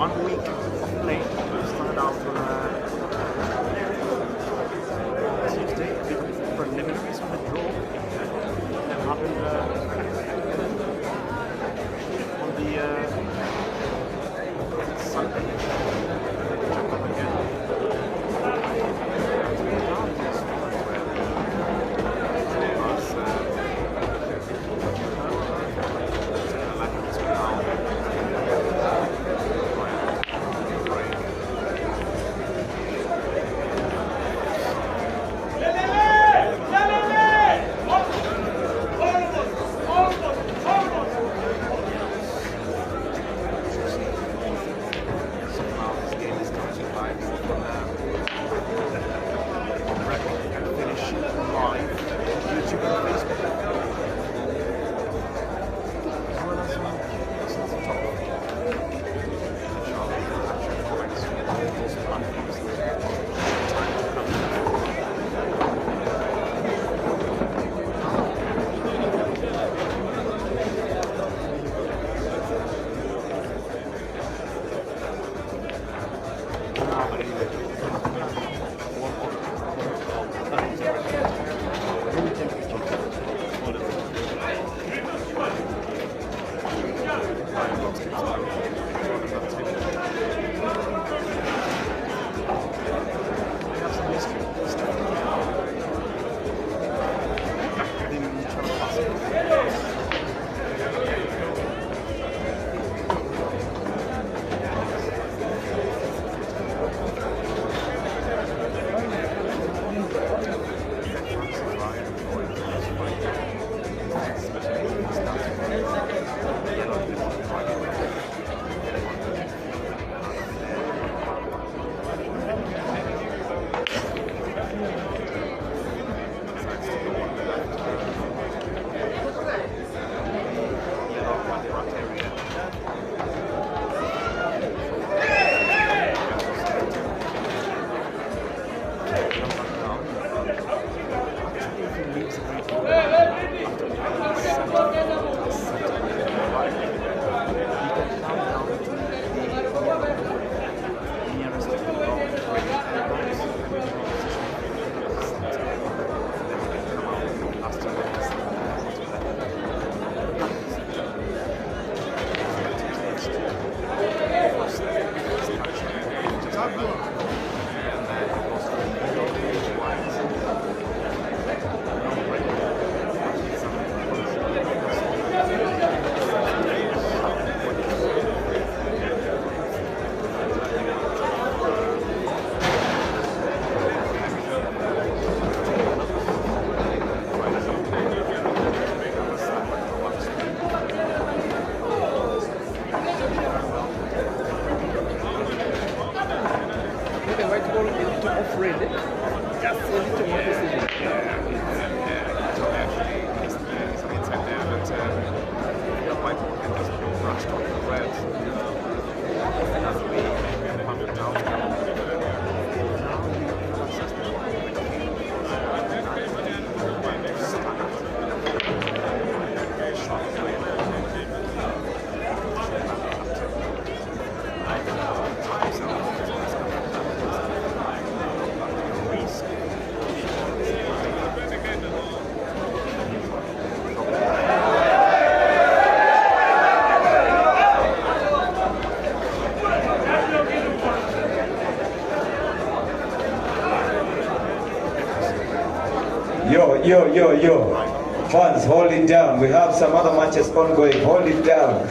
1 week of play. Started out Tuesday, a bit of preliminaries on the draw. That happened on the Sunday. Check up again. Yo. Fans, hold it down. We have some other matches ongoing. Hold it down.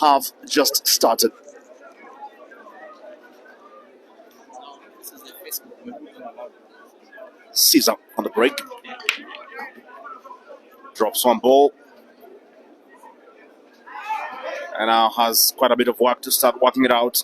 have just started. Caesar on the break. Drops one ball. And now has quite a bit of work to start working it out.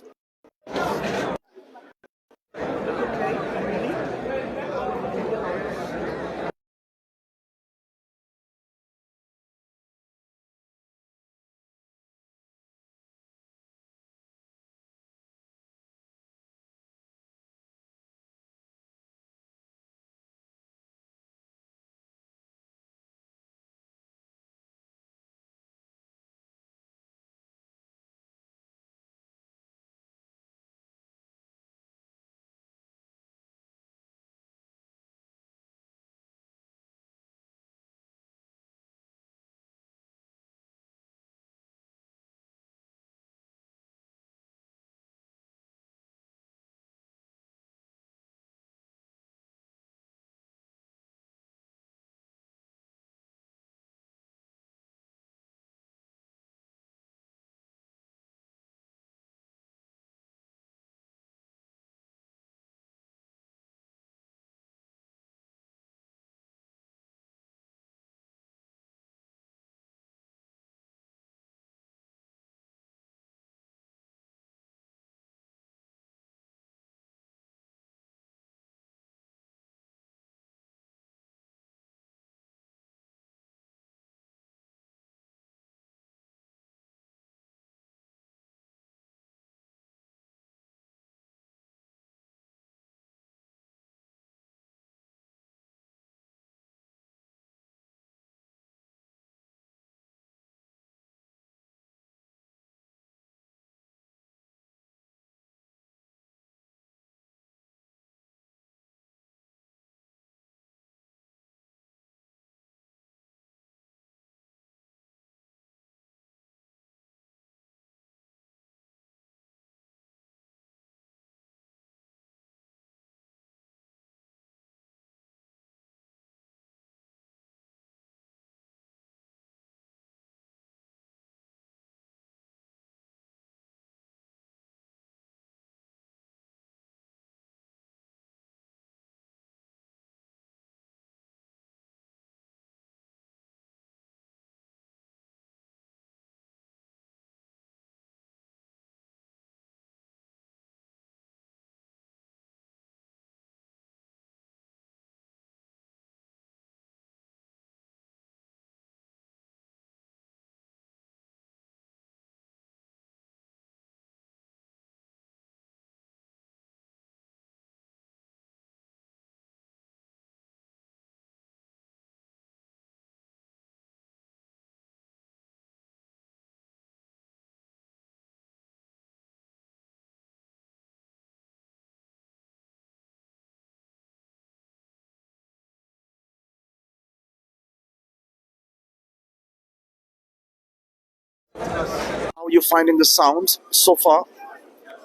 How are you finding the sound so far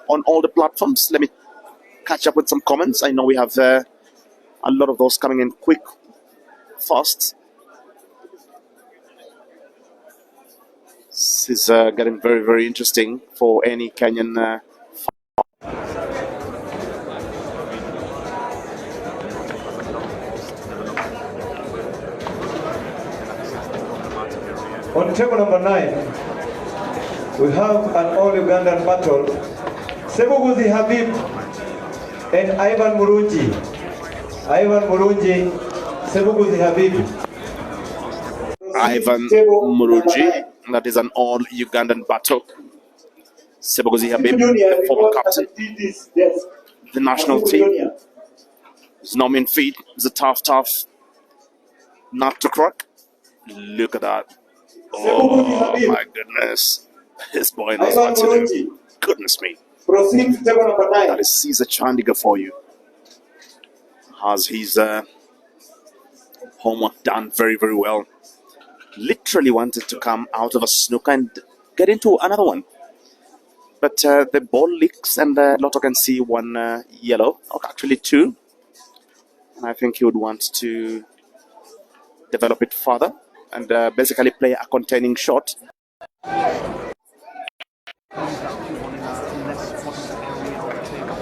on all the platforms? Let me catch up with some comments. I know we have a lot of those coming in quick, fast. This is getting very, very interesting for any Kenyan. On table number 9, we have an all-Ugandan battle. Sebuguzi Habib and Ivan Murunji. Ivan Murunji, Sebuguzi Habib. Ivan Murunji, that is an all-Ugandan battle. Sebuguzi Habib, the former captain, the national team. His nomin feat is a tough nut to crack. Look at that. Oh my goodness. This boy knows what to do. Goodness me. That is CEAZER Chandiga for you. Has his homework done very, very well. Literally wanted to come out of a snooker and get into another one. But the ball leaks and Lotto can see one yellow, or actually two. And I think he would want to develop it further and basically play a containing shot. less what area on the table.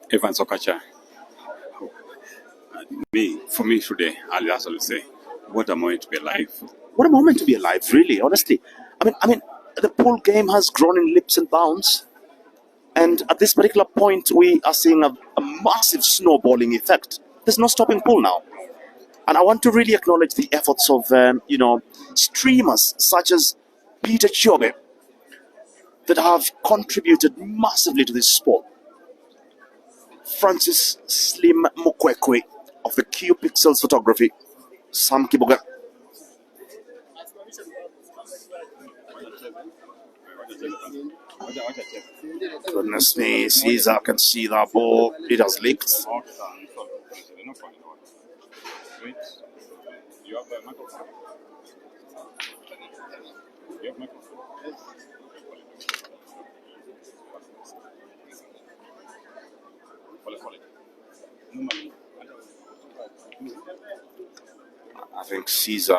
Evans Okacha. For me today, I'll actually say, what a moment to be alive. What a moment to be alive, really, honestly. I mean, the pool game has grown in leaps and bounds. And at this particular point, we are seeing a massive snowballing effect. There's no stopping pool now. And I want to really acknowledge the efforts of, streamers such as Peter Chobe that have contributed massively to this sport. Francis Slim Mukwekwe of the Q Pixels Photography, Sam Kiboga. Goodness me, Caesar can see that ball. It has leaked. I think Caesar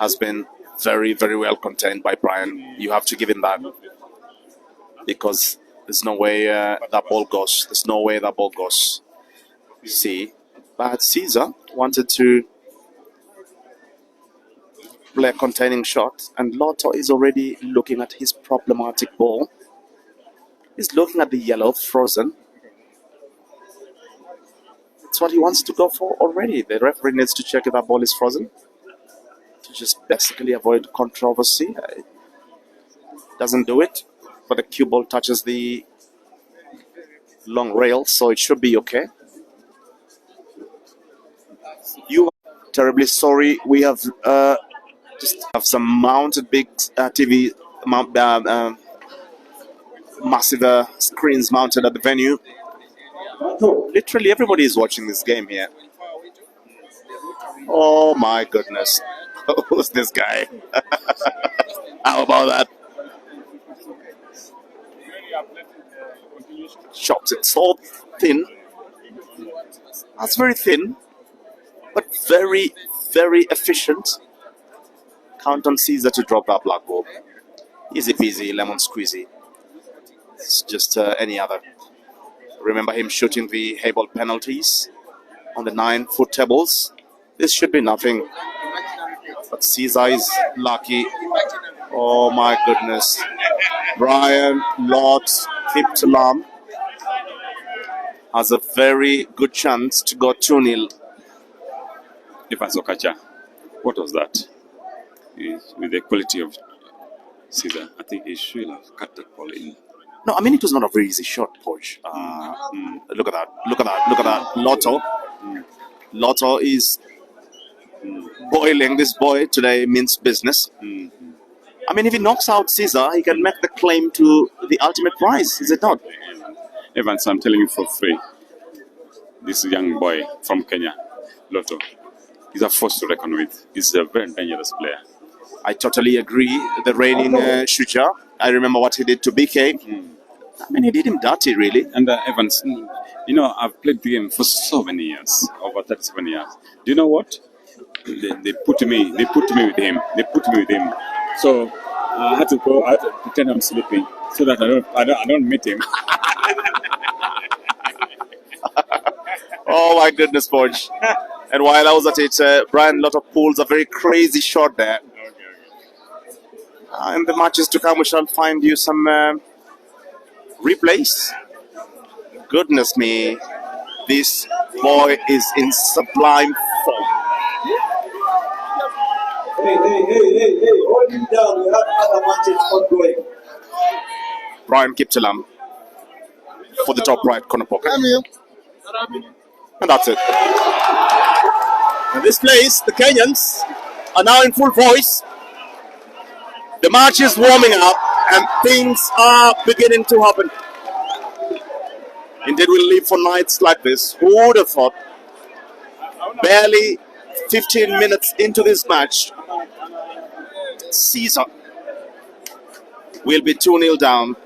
has been very, very well contained by Brian. You have to give him that, because there's no way that ball goes. There's no way that ball goes. See, but Caesar wanted to play a containing shot, and Lotto is already looking at his problematic ball. He's looking at the yellow frozen. It's what he wants to go for already. The referee needs to check if that ball is frozen to just basically avoid controversy. Doesn't do it, but the cue ball touches the long rail, so it should be okay. You are terribly sorry. We have just have some mounted big TV, massive screens mounted at the venue. Literally everybody is watching this game here. Oh my goodness. Who's this guy? How about that? Shots it so thin. That's very thin, but very, very efficient. Count on Caesar to drop that black ball. Easy peasy, lemon squeezy. It's just any other. Remember him shooting the Hayball penalties on the 9-foot tables. This should be nothing. But Caesar is lucky. Oh my goodness. Brian Lott Kiptalamo has a very good chance to go 2-0. Evans Okacha, what was that? With the quality of Caesar, I think he should have cut that ball in. No, I mean, it was not a very easy shot, Coach. Look at that. Look at that. Look at that. Lotto. Lotto is boiling. This boy today means business. I mean, if he knocks out Caesar, he can make the claim to the ultimate prize, is it not? Evans, I'm telling you for free, this young boy from Kenya, Lotto, is a force to reckon with. He's a very dangerous player. I totally agree. The reigning shooter, I remember what he did to BK. I mean, he did him dirty, really. And Evans, you know, I've played the game for so many years, over 37 years. Do you know what? They put me with him. They put me with him. So I had to go. I had to pretend I'm sleeping so that I don't meet him. Oh my goodness, Forge. And while I was at it, Brian Lotto pulls a very crazy shot there. In the matches to come, we shall find you some replays. Goodness me, this boy is in sublime form. Hey, hold him down. We have other matches ongoing. Brian Kiptalamo for the top right corner pocket. And that's it. And this place, the Kenyans are now in full voice. The match is warming up and things are beginning to happen. Indeed, we'll live for nights like this. Who would have thought? Barely 15 minutes into this match, Caesar will be 2-0 down.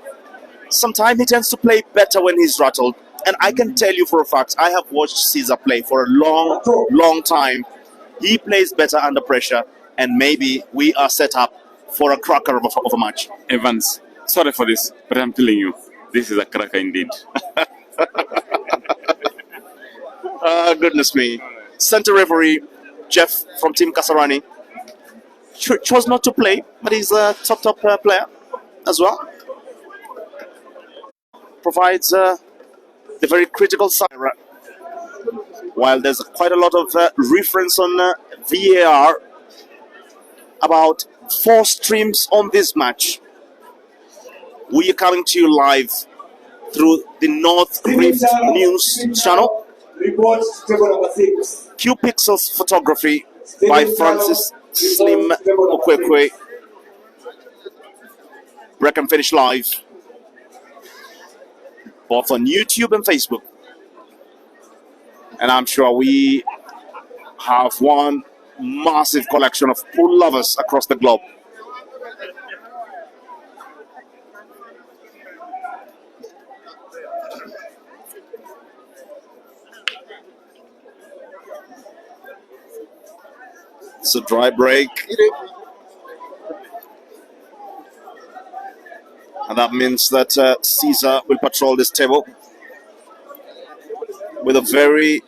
Sometimes he tends to play better when he's rattled. And I can tell you for a fact, I have watched Caesar play for a long time. He plays better under pressure, and maybe we are set up for a cracker of a match. Evans, sorry for this, but I'm telling you, this is a cracker indeed. Goodness me. Center referee, Jeff from Team Kasarani, chose not to play, but he's a top player as well. Provides the very critical side. While there's quite a lot of reference on VAR, about 4 streams on this match. We are coming to you live through the North Rift News channel. Report table number 6. Q Pixels photography by Francis Slim Okwekwe. Break and finish live, both on YouTube and Facebook. And I'm sure we have one massive collection of pool lovers across the globe. It's a dry break. And that means that Caesar will patrol this table with a very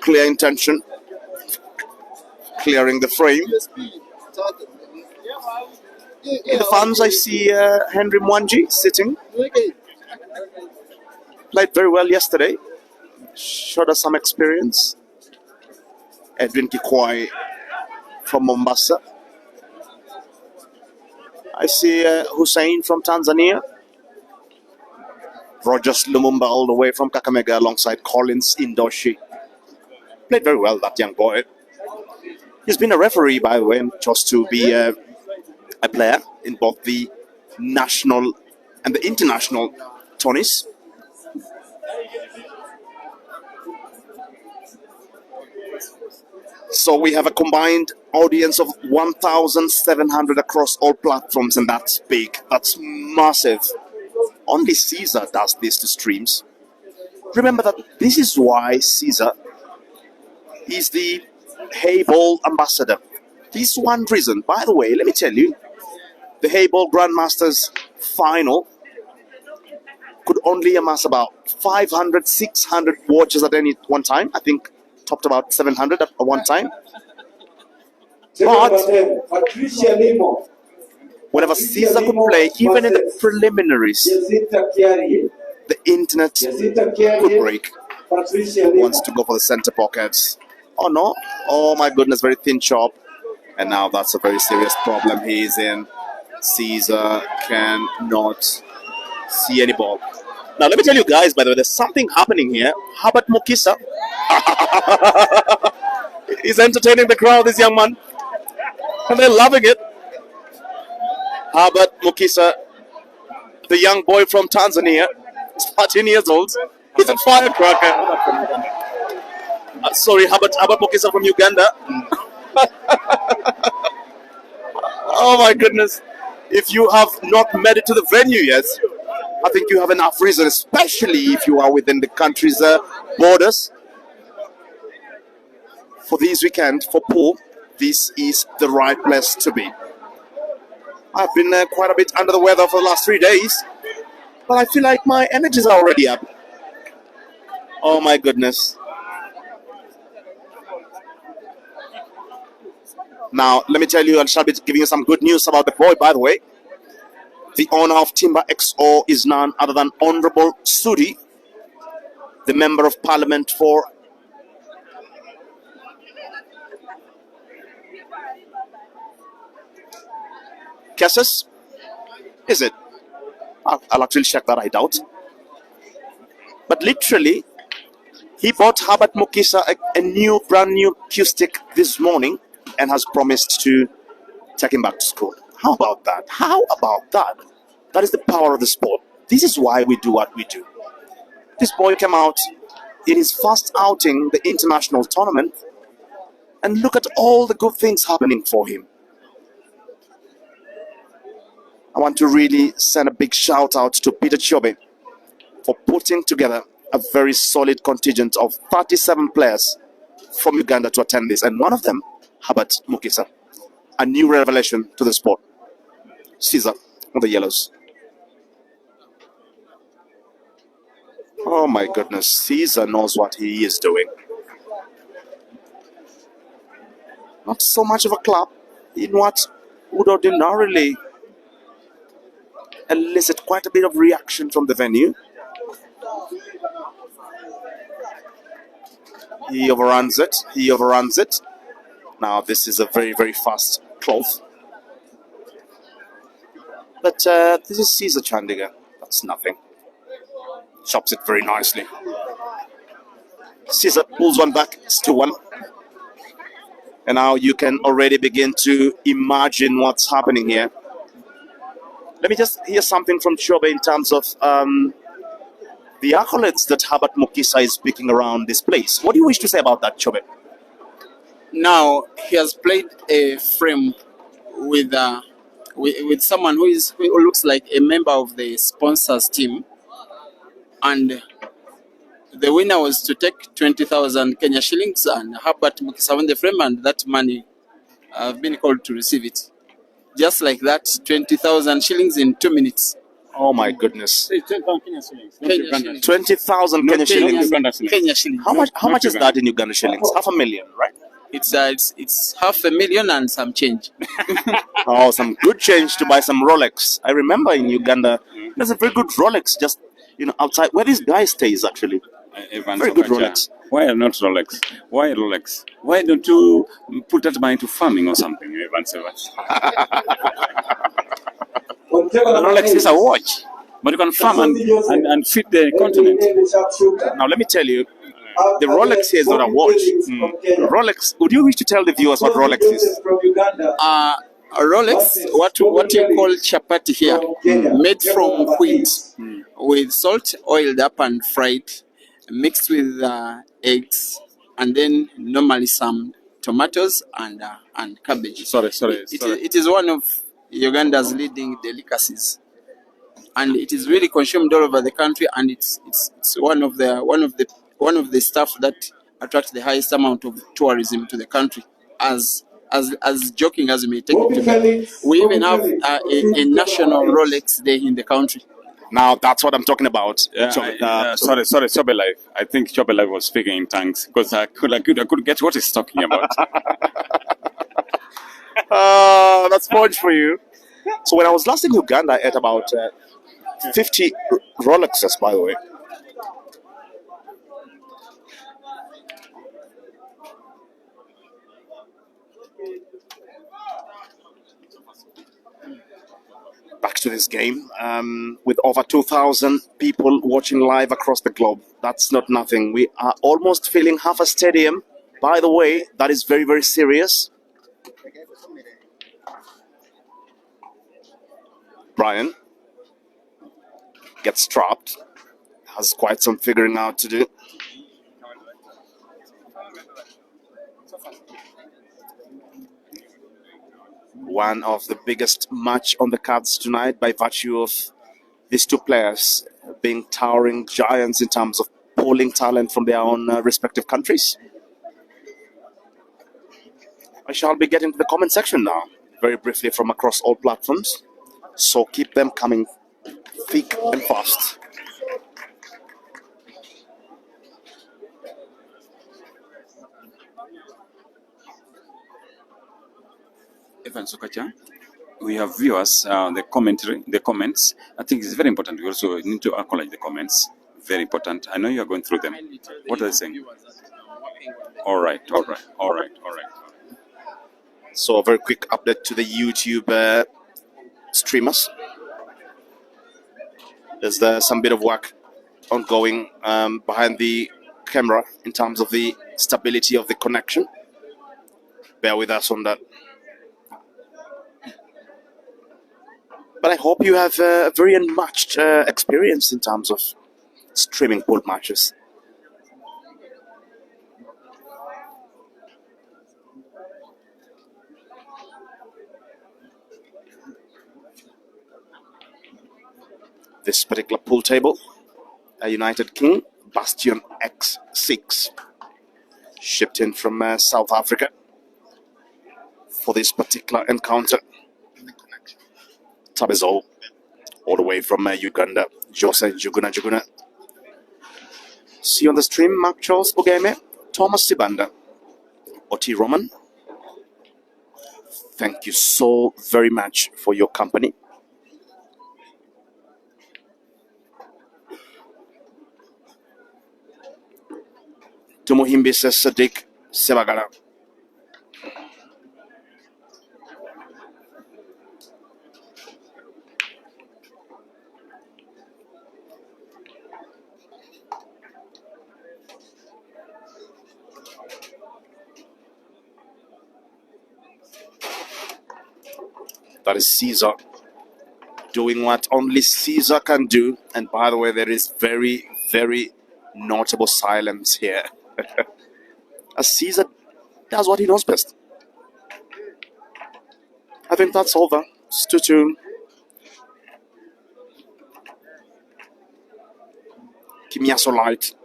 clear intention, clearing the frame. In the fans, I see Henry Mwanji sitting. Played very well yesterday. Showed us some experience. Edwin Kikwai from Mombasa. I see Hussein from Tanzania. Rogers Lumumba all the way from Kakamega alongside Collins Indoshi. Played very well, that young boy. He's been a referee, by the way, and chose to be a player in both the national and the international tourneys. So we have a combined audience of 1,700 across all platforms, and that's big. That's massive. Only Caesar does this to streams. Remember that this is why Caesar is the Hay Ball ambassador. This is one reason. By the way, let me tell you, the Hay Ball Grandmasters final could only amass about 500, 600 watches at any one time. I think topped about 700 at one time. But whenever Caesar could play, even in the preliminaries, the internet could break. Wants to go for the center pockets. Oh no, oh my goodness, very thin chop. And now that's a very serious problem he is in. Caesar cannot see any ball. Now let me tell you guys, by the way, there's something happening here. Herbert Mukisa is entertaining the crowd, this young man. And they're loving it. Herbert Mukisa, the young boy from Tanzania, is 13 years old. He's a firecracker. Sorry, Herbert Mukisa from Uganda. Oh my goodness. If you have not made it to the venue yet, I think you have enough reason, especially if you are within the country's borders. For this weekend, for pool, this is the right place to be. I've been quite a bit under the weather for the last 3 days, but I feel like my energies are already up. Oh my goodness. Now, let me tell you, I shall be giving you some good news about the boy, by the way. The owner of Timber XO is none other than Honorable Sudi, the Member of Parliament for Kesses. Is it? I'll actually check that, I doubt. But literally, he bought Herbert Mukisa a brand new cue stick this morning and has promised to take him back to school. How about that? How about that? That is the power of the sport. This is why we do what we do. This boy came out in his first outing, the international tournament, and look at all the good things happening for him. I want to really send a big shout out to Peter Chobe for putting together a very solid contingent of 37 players from Uganda to attend this, and one of them, Herbert Mukisa, a new revelation to the sport. Caesar on the yellows. Oh my goodness, Caesar knows what he is doing. Not so much of a clap in what would ordinarily elicit quite a bit of reaction from the venue. He overruns it. He overruns it. Now this is a very, very fast cloth. But this is CEAZER Chandiga. That's nothing. Chops it very nicely. Caesar pulls one back. It's 2-1. And now you can already begin to imagine what's happening here. Let me just hear something from Chobe in terms of the accolades that Herbert Mukisa is speaking around this place. What do you wish to say about that, Chobe? Now he has played a frame with someone who looks like a member of the sponsors team, and the winner was to take 20,000 Kenya shillings, and Herbert Mukisa won the frame, and that money I've been called to receive it. Just like that, 20,000 shillings in 2 minutes. Oh my goodness. 10,000 Kenya shillings. not Kenya Uganda. shillings. 20,000 Kenya shillings. Uganda shillings. Kenya shillings. How much is Uganda. that in Uganda shillings? 500,000, right? It's 500,000 and some change. Oh, some good change to buy some Rolex. I remember in Uganda, there's a very good Rolex just outside where this guy stays actually. Evans Very good Okacha. Rolex. Why not Rolex? Why Rolex? Why don't you put that money into farming or something, Evans Okacha? Rolex is a watch. But you can farm and feed the continent. Now let me tell you, the Rolex here is not a watch. Rolex, would you wish to tell the viewers what Rolex is? A Rolex, what you call chapati here, made from wheat, with salt, oiled up and fried, mixed with eggs, and then normally some tomatoes and cabbage. Sorry. It is one of Uganda's leading delicacies, and it is really consumed all over the country, and it's one of the stuff that attracts the highest amount of tourism to the country. As joking as you may take it to be, we even have a national Rolex day in the country. Now that's what I'm talking about. Yeah, sorry, Chobe Life. I think Chobe Life was speaking in tongues because I could get what he's talking about. That's punch for you. So when I was last in Uganda, I ate about 50 Rolexes, by the way. Back to this game, with over 2,000 people watching live across the globe. That's not nothing. We are almost filling half a stadium. By the way, that is very, very serious. Brian gets trapped. Has quite some figuring out to do. One of the biggest match on the cards tonight by virtue of these two players being towering giants in terms of pulling talent from their own respective countries. I shall be getting to the comment section now, very briefly from across all platforms. So keep them coming thick and fast. Evan Sokacha, we have viewers, the commentary, the comments. I think it's very important. We also need to acknowledge the comments. Very important. I know you are going through them. What are they saying? All right. So a very quick update to the YouTube streamers. There's some bit of work ongoing behind the camera in terms of the stability of the connection. Bear with us on that. But I hope you have a very unmatched experience in terms of streaming pool matches. This particular pool table, a United King Bastion X6, shipped in from South Africa for this particular encounter. Tabezo, all the way from Uganda, Jose Juguna. See on the stream, Mark Charles Bogeme, Thomas Sibanda, Oti Roman. Thank you so very much for your company. Tumuhimbi says Sadiq Sebagala. That is Caesar doing what only Caesar can do. And by the way, there is very, very notable silence here. As Caesar does what he knows best. I think that's over. It's 2-2. Kimiaso Light.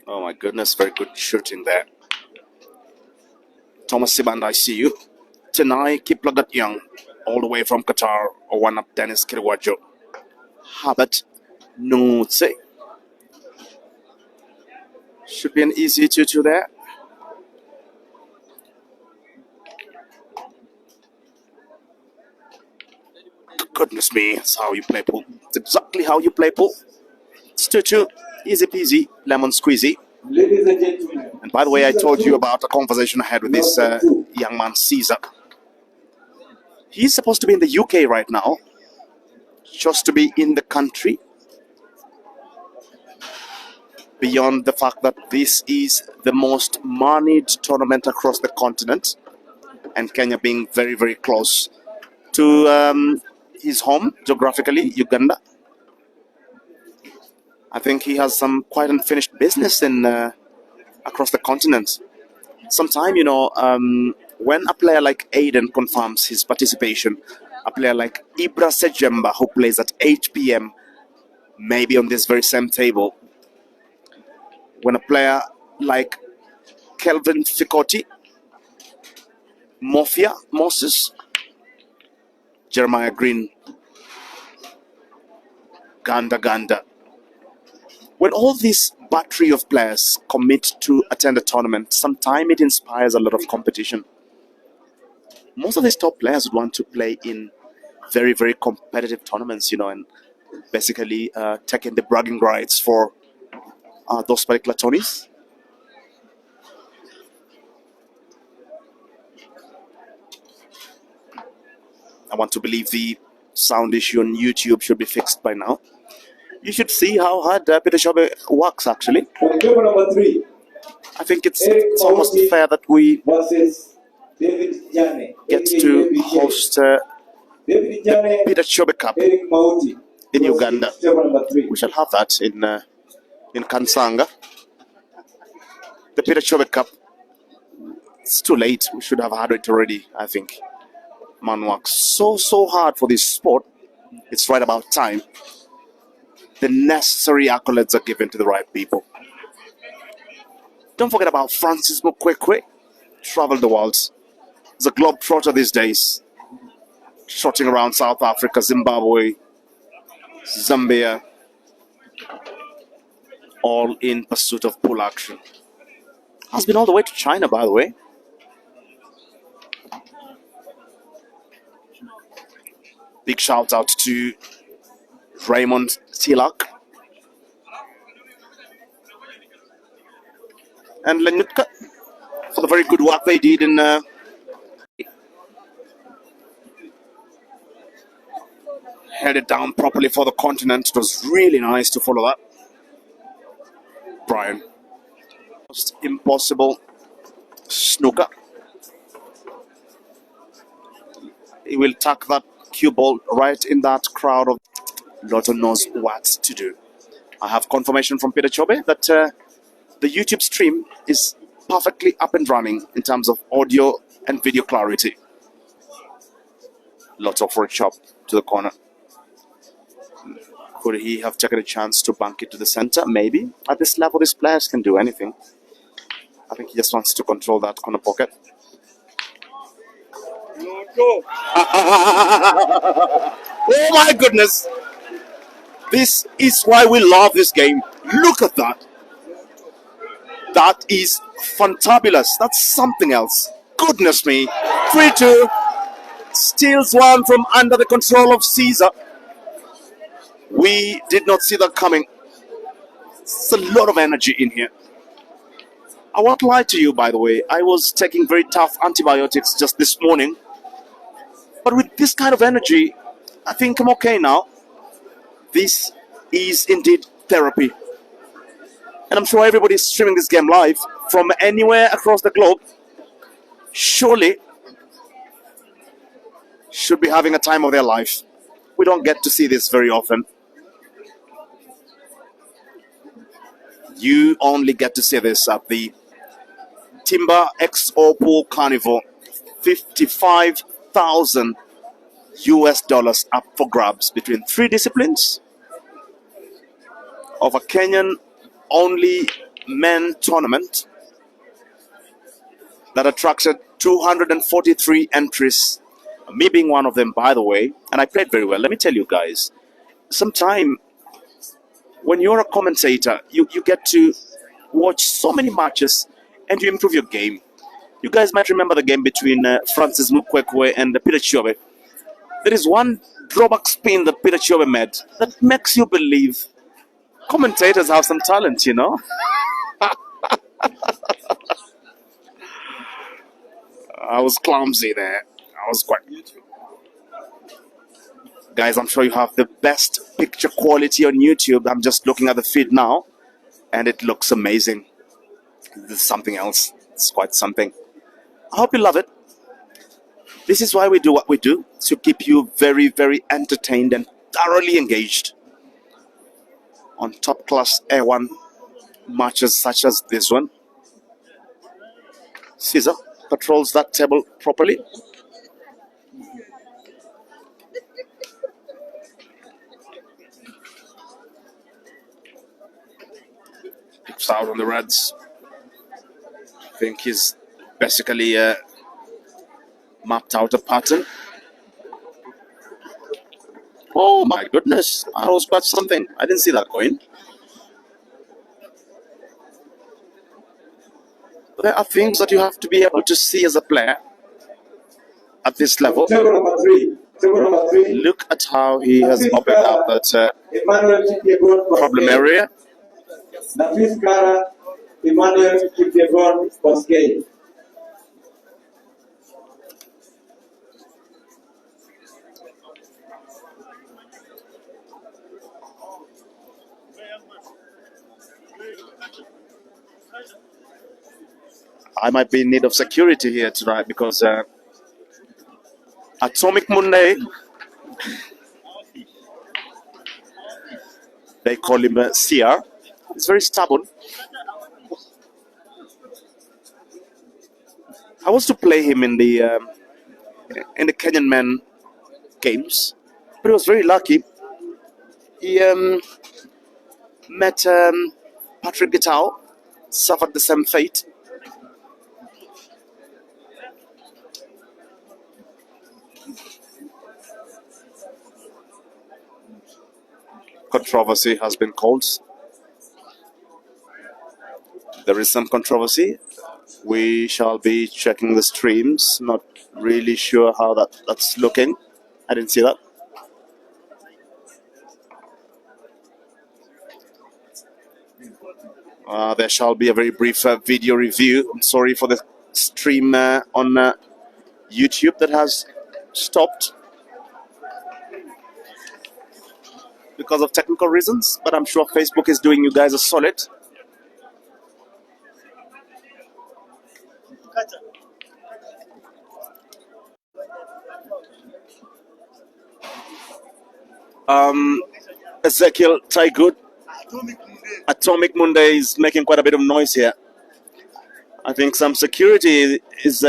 Oh my goodness, very good shooting there. Thomas Sibanda, I see you. Tenai Kiplagat Young, all the way from Qatar, or one up Dennis Kirwajo. Habit Nutse. Should be an easy 2-2 there. Goodness me, that's how you play pool. It's exactly how you play pool. It's 2-2, easy peasy, lemon squeezy. Ladies and gentlemen. And by the way, I told you about a conversation I had with this young man, Caesar. He's supposed to be in the UK right now, just to be in the country. Beyond the fact that this is the most moneyed tournament across the continent, and Kenya being very, very close to his home geographically, Uganda. I think he has some quite unfinished business in across the continent. Sometime, when a player like Aiden confirms his participation, a player like Ibra Sejemba, who plays at 8 p.m., maybe on this very same table, when a player like Kelvin Fikoti, Moses, Jeremiah Green, Ganda, when all this battery of players commit to attend a tournament, sometimes it inspires a lot of competition. Most of these top players would want to play in very, very competitive tournaments, and basically taking the bragging rights for those particular tourneys. I want to believe the sound issue on YouTube should be fixed by now. You should see how hard Peter Shobe works, actually. For table number 3, I think it's almost fair that we versus David Jane. get to host David Jane, Peter Shobe Cup Eric Mauti in Uganda. Table number 3. We shall have that in Kansanga. The Peter Shobe Cup. It's too late. We should have had it already, I think. Man works so hard for this sport. It's right about time. The necessary accolades are given to the right people. Don't forget about Francis Mukwekwe. Traveled the world. He's a globetrotter these days. Trotting around South Africa, Zimbabwe, Zambia, all in pursuit of pool action. Has been all the way to China, by the way. Big shout out to Raymond Tilak and Lenutka for the very good work they did in held it down properly for the continent. It was really nice to follow that. Brian. Most impossible snooker. He will tuck that cue ball right in that crowd of Lotto knows what to do. I have confirmation from Peter Chobe that the YouTube stream is perfectly up and running in terms of audio and video clarity. Lotto for a chop to the corner. Could he have taken a chance to bank it to the center? Maybe. At this level, these players can do anything. I think he just wants to control that corner pocket. Oh my goodness! This is why we love this game. Look at that. That is fantabulous. That's something else. Goodness me. 3-2. Steals one from under the control of Caesar. We did not see that coming. It's a lot of energy in here. I won't lie to you, by the way. I was taking very tough antibiotics just this morning. But with this kind of energy, I think I'm okay now. This is indeed therapy. And I'm sure everybody's streaming this game live from anywhere across the globe. Surely should be having a time of their life. We don't get to see this very often. You only get to see this at the Timber XO Pool Carnival. 55,000 US dollars up for grabs between 3 disciplines of a Kenyan only men tournament that attracted 243 entries, me being one of them, by the way, and I played very well. Let me tell you guys, sometime when you're a commentator, you get to watch so many matches and you improve your game. You guys might remember the game between Francis Mukwekwe and Peter Chiobe. There is one drawback spin that Peter Chiobe made that makes you believe commentators have some talent, you know. I was clumsy there. I was quite... Guys, I'm sure you have the best picture quality on YouTube. I'm just looking at the feed now, and it looks amazing. This is something else. It's quite something. I hope you love it. This is why we do what we do, to keep you very, very entertained and thoroughly engaged on top-class A1 matches such as this one. Caesar patrols that table properly. Picks out on the Reds. I think he's basically mapped out a pattern. Oh my goodness, I was quite something. I didn't see that going. There are things that you have to be able to see as a player at this level. Table number 3. Table number 3. Look at how he has opened up that problem area. Nafis Kara, Emmanuel Kipyegon Koskei. I might be in need of security here tonight because Atomic Monday, they call him CR. He's very stubborn. I was to play him in the Kenyan men games, but he was very lucky. He met Patrick Gitao, suffered the same fate. Controversy has been called. There is some controversy. We shall be checking the streams. Not really sure how that's looking. I didn't see that. There shall be a very brief video review. I'm sorry for the stream on YouTube that has stopped because of technical reasons, but I'm sure Facebook is doing you guys a solid. Ezekiel Taigood, Atomic Monday is making quite a bit of noise here. I think some security is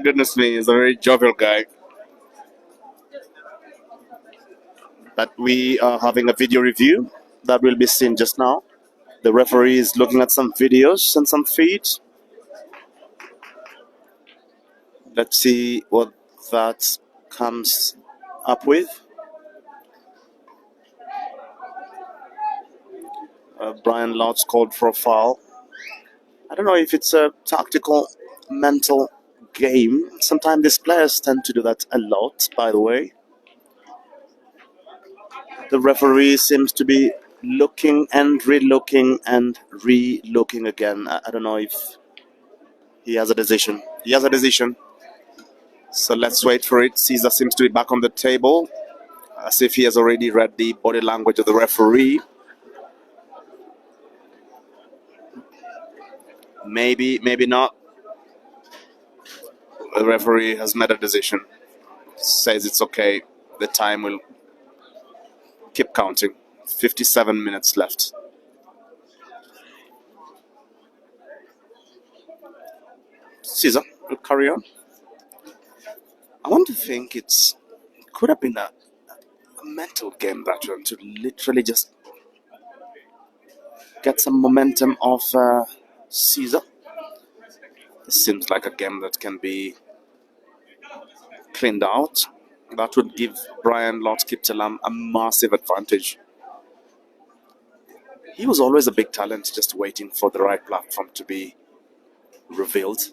goodness me, he's a very jovial guy. But we are having a video review that will be seen just now. The referee is looking at some videos and some feeds. Let's see what that comes up with. Brian Lodge called for a foul. I don't know if it's a tactical, mental game. Sometimes these players tend to do that a lot, by the way. The referee seems to be looking and re-looking and re-looking again. I don't know if he has a decision. He has a decision. So let's wait for it. Caesar seems to be back on the table, as if he has already read the body language of the referee. Maybe, maybe not. The referee has made a decision. Says it's okay. The time will keep counting. 57 minutes left. Caesar will carry on. I want to think it could have been a mental game, that one, to literally just get some momentum off Caesar. This seems like a game that can be cleaned out. That would give Brian Lott Kiptalamo a massive advantage. He was always a big talent, just waiting for the right platform to be revealed.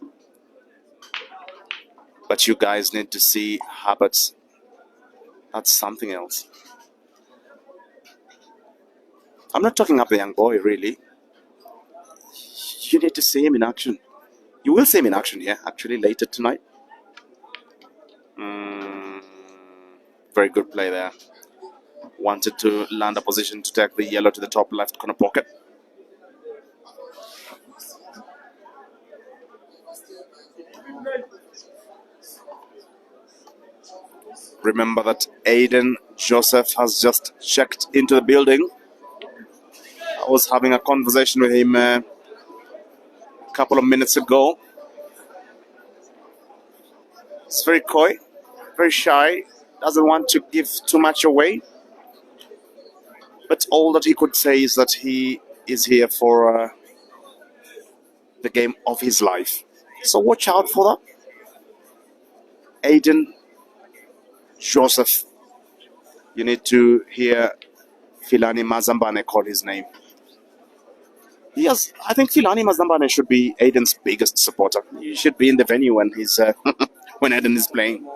But you guys need to see habits. That's something else. I'm not talking up the young boy, really. You need to see him in action. You will see him in action here, actually, later tonight. Very good play there. Wanted to land a position to take the yellow to the top left corner pocket. Remember that Aiden Joseph has just checked into the building. I was having a conversation with him a couple of minutes ago. He's very coy, very shy, doesn't want to give too much away. But all that he could say is that he is here for the game of his life. So watch out for that. Aiden Joseph. You need to hear Filani Mazambane call his name. Yes, I think Filani Mazambane should be Aiden's biggest supporter. He should be in the venue when he's when Aiden is playing.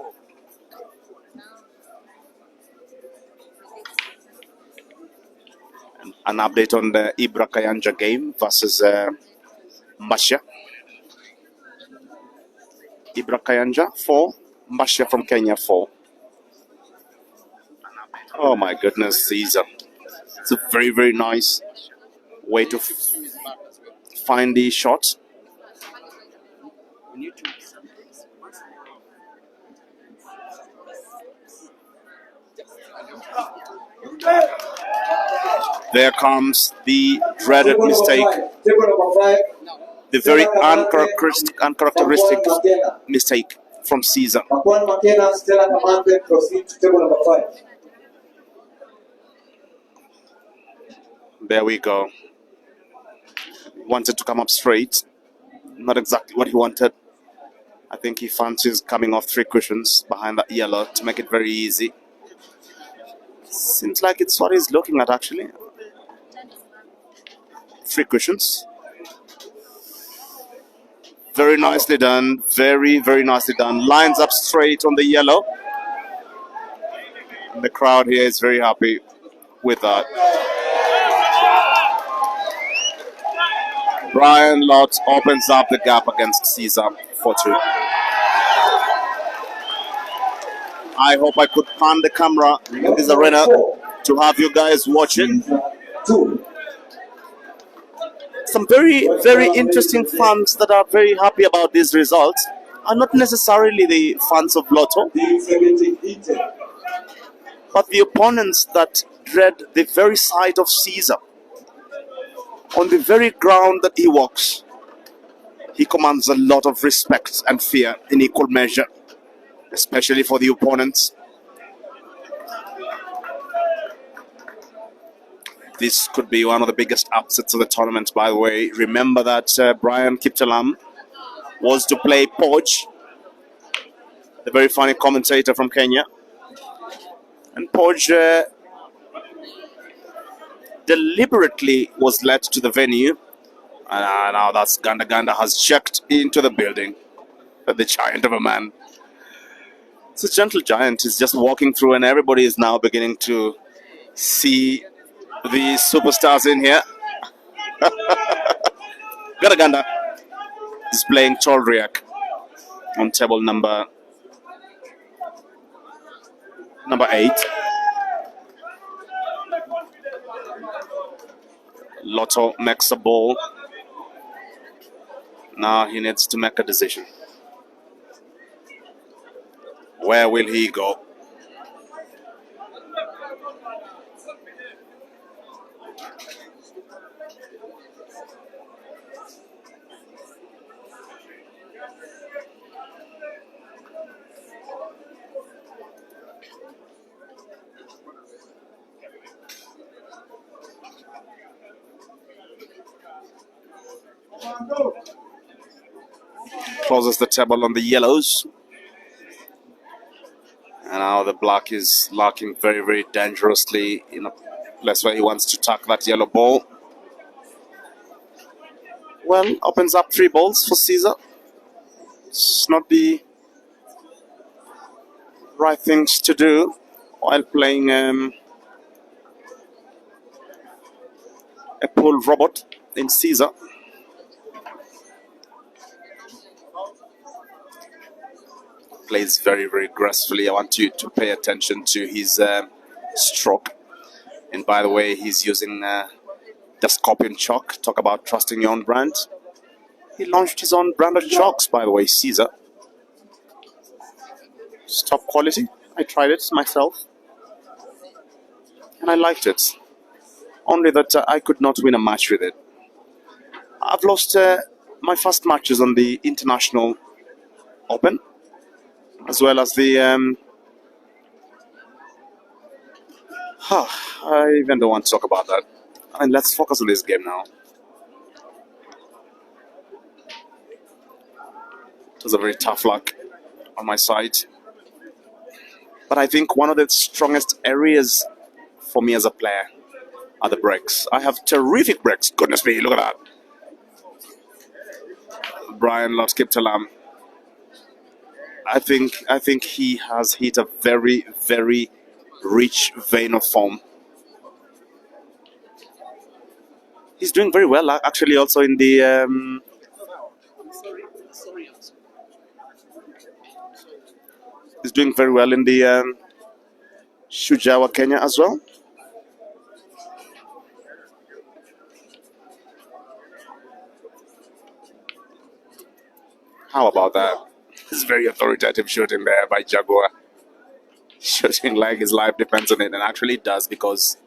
An update on the Ibra Kayanja game versus Mbasha. Ibra Kayanja 4, Mbasha from Kenya 4. Oh my goodness, Caesar. It's a very, very nice way to find the shot. There comes the dreaded mistake. The very uncharacteristic mistake from Caesar. There we go. Wanted to come up straight. Not exactly what he wanted. I think he fancies coming off 3 cushions behind that yellow to make it very easy. Seems like it's what he's looking at, actually. 3 cushions. Very nicely done. Very, very nicely done. Lines up straight on the yellow. And the crowd here is very happy with that. Brian Lott opens up the gap against Caesar for 2. I hope I could pan the camera in this arena to have you guys watching. Some very, very interesting fans that are very happy about these results are not necessarily the fans of Lotto, but the opponents that dread the very sight of Caesar. On the very ground that he walks, he commands a lot of respect and fear in equal measure, especially for the opponents. This could be one of the biggest upsets of the tournament, by the way. Remember that Brian Kiptalamo was to play Podge, the very funny commentator from Kenya. And Podge deliberately was led to the venue. And now that's Ganda. Ganda has checked into the building. The giant of a man. It's a gentle giant. He's just walking through, and everybody is now beginning to see the superstars in here. Ganda is playing Tolriak on table number 8. Lotto makes a ball. Now he needs to make a decision. Where will he go? Closes the table on the yellows. And now the black is lurking very, very dangerously in a place where he wants to tuck that yellow ball. Well, opens up 3 balls for Caesar. It's not the right things to do while playing a pool robot in Caesar. Plays very, very gracefully. I want you to pay attention to his stroke. And by the way, he's using the Scorpion chalk. Talk about trusting your own brand. He launched his own brand of chalks, by the way, Caesar. It's top quality. I tried it myself. And I liked it. Only that I could not win a match with it. I've lost my first matches on the International Open, as well as the I even don't want to talk about that. And let's focus on this game now. It was a very tough luck on my side. But I think one of the strongest areas for me as a player are the breaks. I have terrific breaks. Goodness me, look at that. Brian Lott Kiptalamo. I think he has hit a very, very rich vein of form. He's doing very well, actually, also in the he's doing very well in the Shujawa, Kenya as well. How about that? It's very authoritative shooting there by Jaguar. Shooting like his life depends on it, and actually it does, because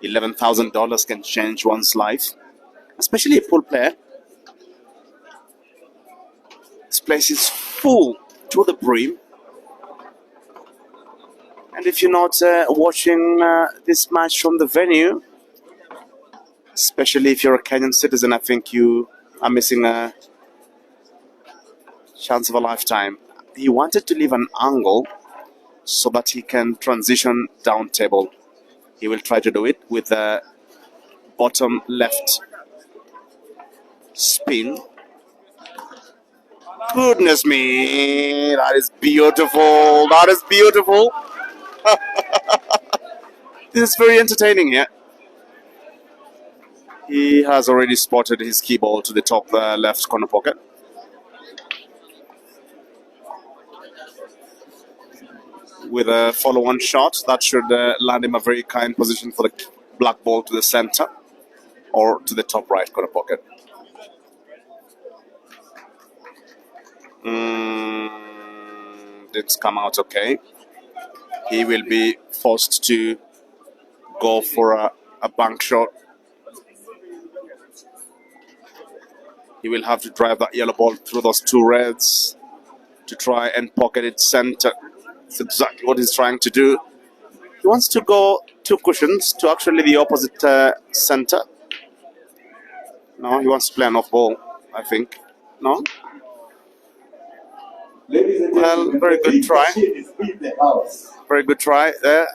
$11,000 can change one's life, especially a pool player. This place is full to the brim. And if you're not watching this match from the venue, especially if you're a Kenyan citizen, I think you are missing a Chance of a lifetime. He wanted to leave an angle so that he can transition down table. He will try to do it with the bottom left spin. Goodness me, that is beautiful. That is beautiful. This is very entertaining here. He has already spotted his key ball to the top left corner pocket. With a follow-on shot, that should land him a very kind position for the black ball to the center or to the top right corner pocket. Didn't come out okay. He will be forced to go for a bank shot. He will have to drive that yellow ball through those two reds to try and pocket it center. That's exactly what he's trying to do. He wants to go 2 cushions to actually the opposite center. No, he wants to play an off ball, I think. No? Ladies and Well, gentlemen, very the good big try. machine is in the house. Very good try there.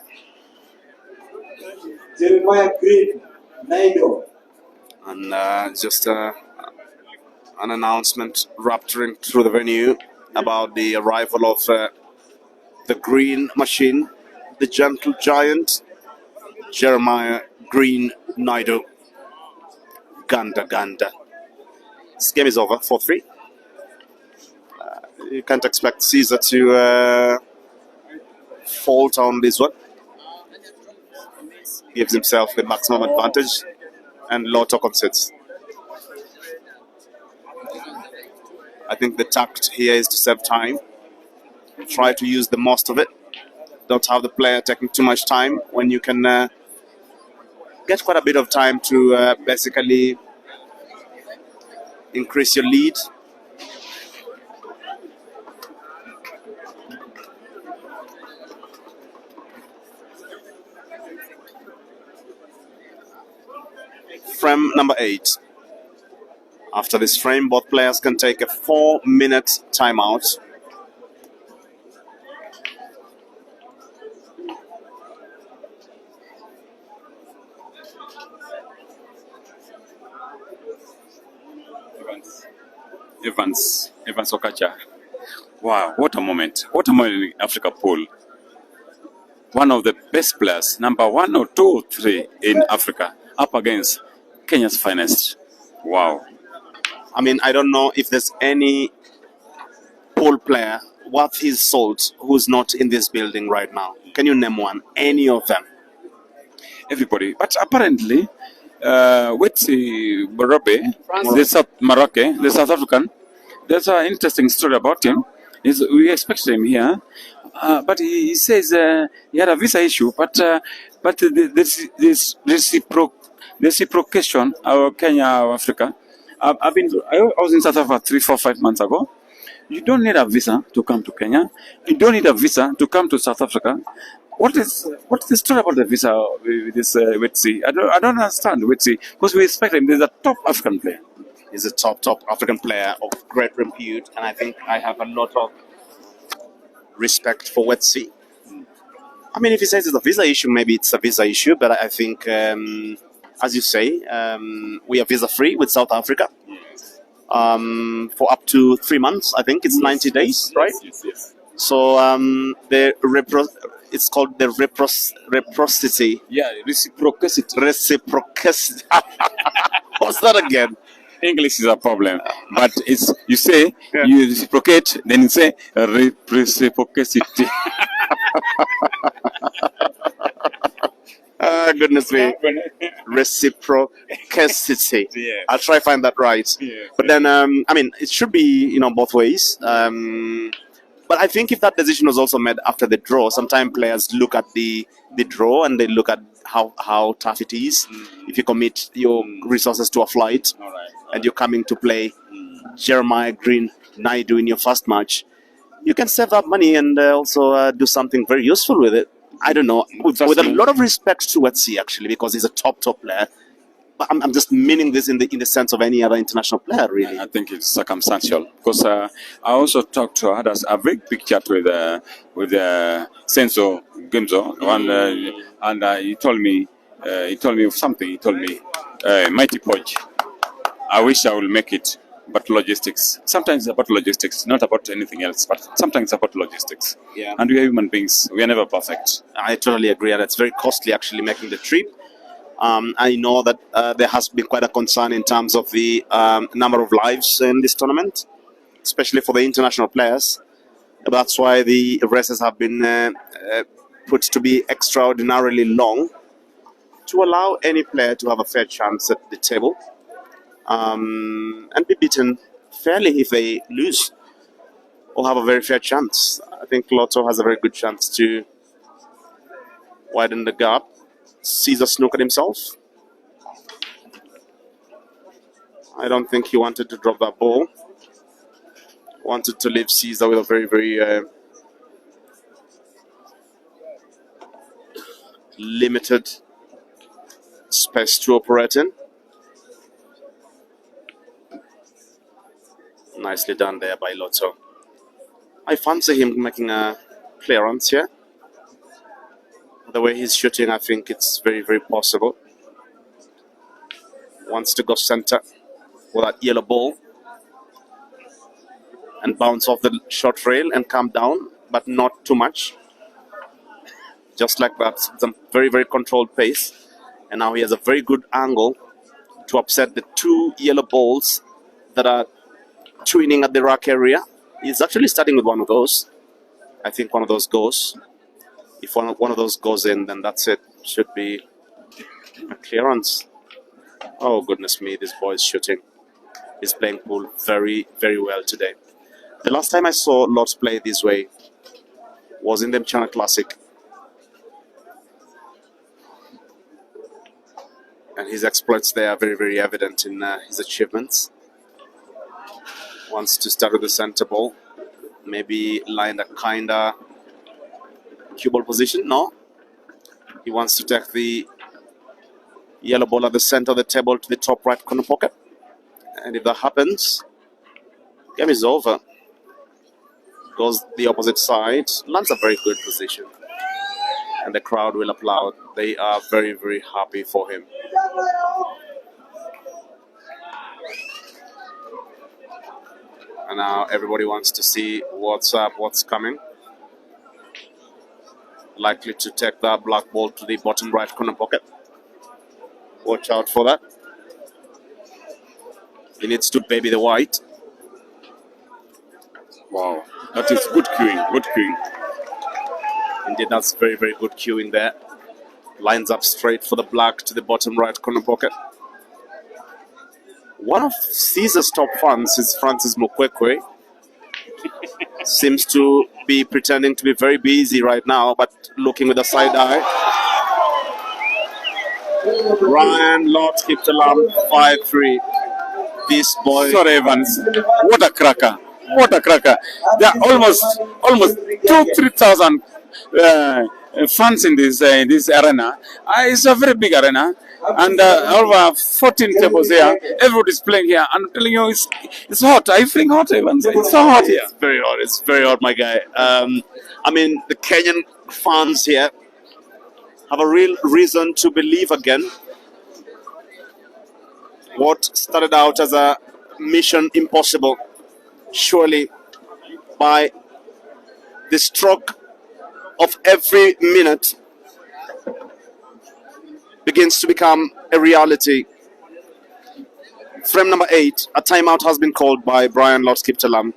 Jeremiah Green, Naido. And just an announcement rapturing through the venue about the arrival of the green machine, the gentle giant, Jeremiah Green Naidu. Ganda Ganda. This game is over, 4-3. You can't expect Caesar to fault on this one. Gives himself the maximum advantage and Lotto concedes. I think the tact here is to save time. Try to use the most of it. Don't have the player taking too much time when you can get quite a bit of time to basically increase your lead. Frame number 8. After this frame, both players can take a 4-minute timeout. Evans Okacha. Wow, what a moment. What a moment in Africa pool. One of the best players, number 1 or 2 or 3 in Africa, up against Kenya's finest. Wow. I mean, I don't know if there's any pool player worth his salt who's not in this building right now. Can you name one? Any of them? Everybody. But apparently, Wetsi Borobe, the South African, there's an interesting story about him. We expected him here, but he says he had a visa issue, but this reciprocation, our Kenya, Africa. I was in South Africa 3, 4, 5 months ago. You don't need a visa to come to Kenya. You don't need a visa to come to South Africa. What's the story about the visa with this Wetsi? I don't understand Wetsi, because we expect him. He's a top African player. He's a top African player of great repute, and I think I have a lot of respect for Wetsi. I mean, if he says it's a visa issue, maybe it's a visa issue, but I think, as you say, we are visa-free with South Africa for up to 3 months. I think it's 90 days, right? Yes. So it's called the reciprocity. Yeah, reciprocity. Reciprocity. What's that again? English is a problem, but it's you say Yeah. you reciprocate, then you say reciprocity. Goodness me. Reciprocity. Yeah. I'll try to find that right. Yeah. But then, I mean, it should be, both ways. But I think if that decision was also made after the draw, sometimes players look at the draw and they look at how tough it is. If you commit your resources to a flight All right. and you're coming to play Jeremiah Green Naidu in your first match, you can save that money and also do something very useful with it. I don't know. With a lot of respect to Wetsi, actually, because he's a top player. I'm just meaning this in the sense of any other international player, really. I think it's circumstantial because I also talked to others. A very big chat with Senso Gimzo, and he told me of something. He told me, "Mighty Podge, I wish I will make it, but logistics. Sometimes it's about logistics, not about anything else, but sometimes it's about logistics. Yeah. And we are human beings. We are never perfect." I totally agree, and it's very costly actually making the trip. I know that there has been quite a concern in terms of the number of lives in this tournament, especially for the international players. That's why the races have been put to be extraordinarily long to allow any player to have a fair chance at the table and be beaten fairly if they lose or have a very fair chance. I think Lotto has a very good chance to widen the gap. CEAZER snookered himself. I don't think he wanted to drop that ball. Wanted to leave CEAZER with a very, very limited space to operate in. Nicely done there by Lotto. I fancy him making a clearance here. The way he's shooting, I think it's very, very possible. Wants to go center with that yellow ball and bounce off the short rail and come down, but not too much. Just like that, some very, very controlled pace. And now he has a very good angle to upset the two yellow balls that are twinning at the rack area. He's actually starting with one of those. I think one of those goes. If one of those goes in, then that's it. Should be a clearance. Oh, goodness me, this boy is shooting. He's playing pool very, very well today. The last time I saw Lotz play this way was in the Mchana Classic. And his exploits there are very, very evident in his achievements. Wants to start with the center ball. Maybe line a kinda cue ball position. No. He wants to take the yellow ball at the center of the table to the top right corner pocket. And if that happens, game is over. Goes the opposite side. Lands a very good position. And the crowd will applaud. They are very, very happy for him. And now everybody wants to see what's up, what's coming. Likely to take that black ball to the bottom right corner pocket. Watch out for that. He needs to baby the white. Wow, that is good queuing, good queuing. Indeed, that's very, very good queuing there. Lines up straight for the black to the bottom right corner pocket. One of CEAZER's top fans is Francis Mukwekwe. Seems to be pretending to be very busy right now, but looking with a side eye. Ryan Lord Kiptalamo 5-3. This boy. Sorry, Evans. What a cracker! What a cracker! There are almost 2,000-3,000 fans in this arena. It's a very big arena, and over 14 tables here. Everybody's playing here. I'm telling you, it's hot. Are you feeling hot, Evans? It's so hot here. It's very hot. It's very hot, my guy. I mean, the Kenyan fans here have a real reason to believe again. What started out as a mission impossible, surely by the stroke of every minute begins to become a reality. Frame number 8, a timeout has been called by Brian Lord Kiptalamo.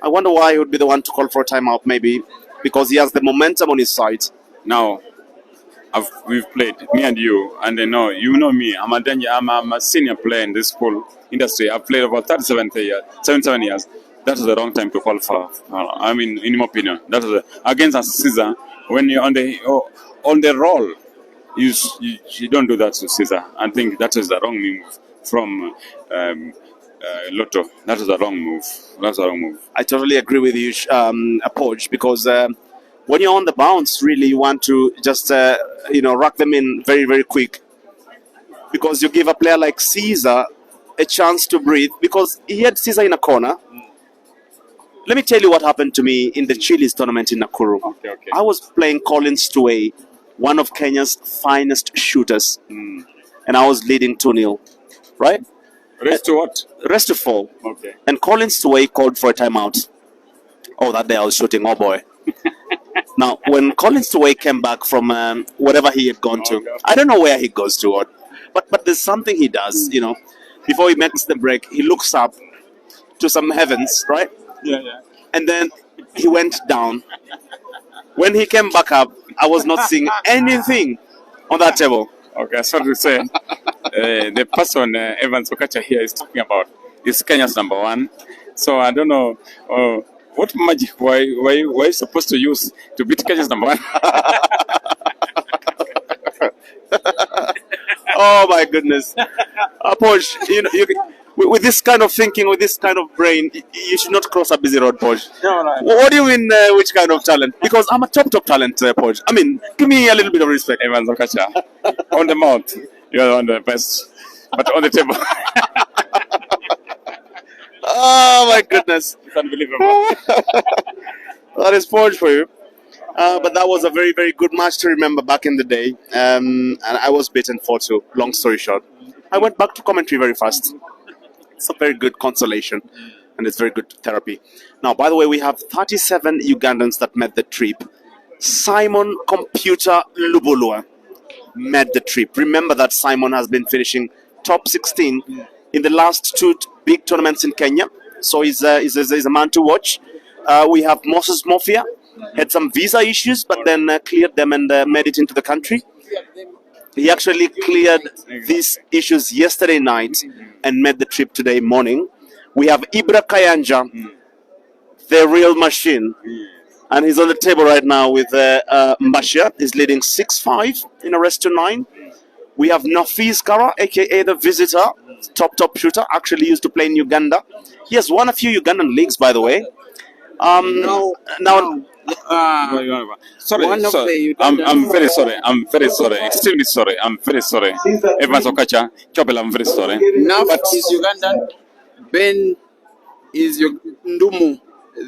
I wonder why he would be the one to call for a timeout, maybe because he has the momentum on his side. Now, we've played, me and you, and you know me. I'm a senior player in this pool industry. I've played over 77 years. That is the wrong time to call for. I mean, in my opinion, that is against a CEAZER. When you're on the roll, you don't do that to CEAZER. I think that is the wrong move from Lotto. That is the wrong move. That's the wrong move. I totally agree with you, Apoj, because when you're on the bounce, really, you want to just rack them in very, very quick. because you give a player like Caesar a chance to breathe, because he had Caesar in a corner. Let me tell you what happened to me in the Chili's tournament in Nakuru. Okay. I was playing Collins Tuwei, one of Kenya's finest shooters, and I was leading 2-0, right? Rest to what? Rest to 4. Okay. And Collins Tuwei called for a timeout. Oh, that day I was shooting, oh boy. Now, when Collins Tuwei came back from whatever he had gone to, I don't know where he goes to, but there's something he does, you know. Before he makes the break, he looks up to some heavens, right? Yeah. And then he went down. When he came back up, I was not seeing anything on that table. Okay, sorry to say, the person Evans Okacha here is talking about is Kenya's number 1. So I don't know what magic why you supposed to use to beat Kenya's number 1. Oh my goodness, Posh, you know, with this kind of thinking, with this kind of brain, you should not cross a busy road, Posh. No. What do you mean, which kind of talent? Because I'm a top talent, Posh. I mean, give me a little bit of respect. Evans Okacha, on the mount, you are on the best, but on the table, Oh my goodness, it's unbelievable. that is Posh for you. But that was a very, very good match to remember back in the day. And I was beaten 4-2, long story short. I went back to commentary very fast. It's a very good consolation, and it's very good therapy. Now, by the way, we have 37 Ugandans that made the trip. Simon Computer Lubulua made the trip. Remember that Simon has been finishing top 16 in the last 2 big tournaments in Kenya. So he's a man to watch. We have Moses Mofia. Had some visa issues, but then cleared them and made it into the country. He actually cleared these issues yesterday night and made the trip today morning. We have Ibra Kayanja, the real machine, and he's on the table right now with Mbashia. He's leading 6-5 in a rest to 9. We have Nafiz Kara, aka the visitor, top shooter, actually used to play in Uganda. He has won a few Ugandan leagues, by the way. Sorry, One of sorry. the I'm very sorry. I'm very sorry. Extremely sorry. I'm very sorry. Evans Okacha, Chobel, I'm very sorry. Now is Ugandan. Ben is Ndumu,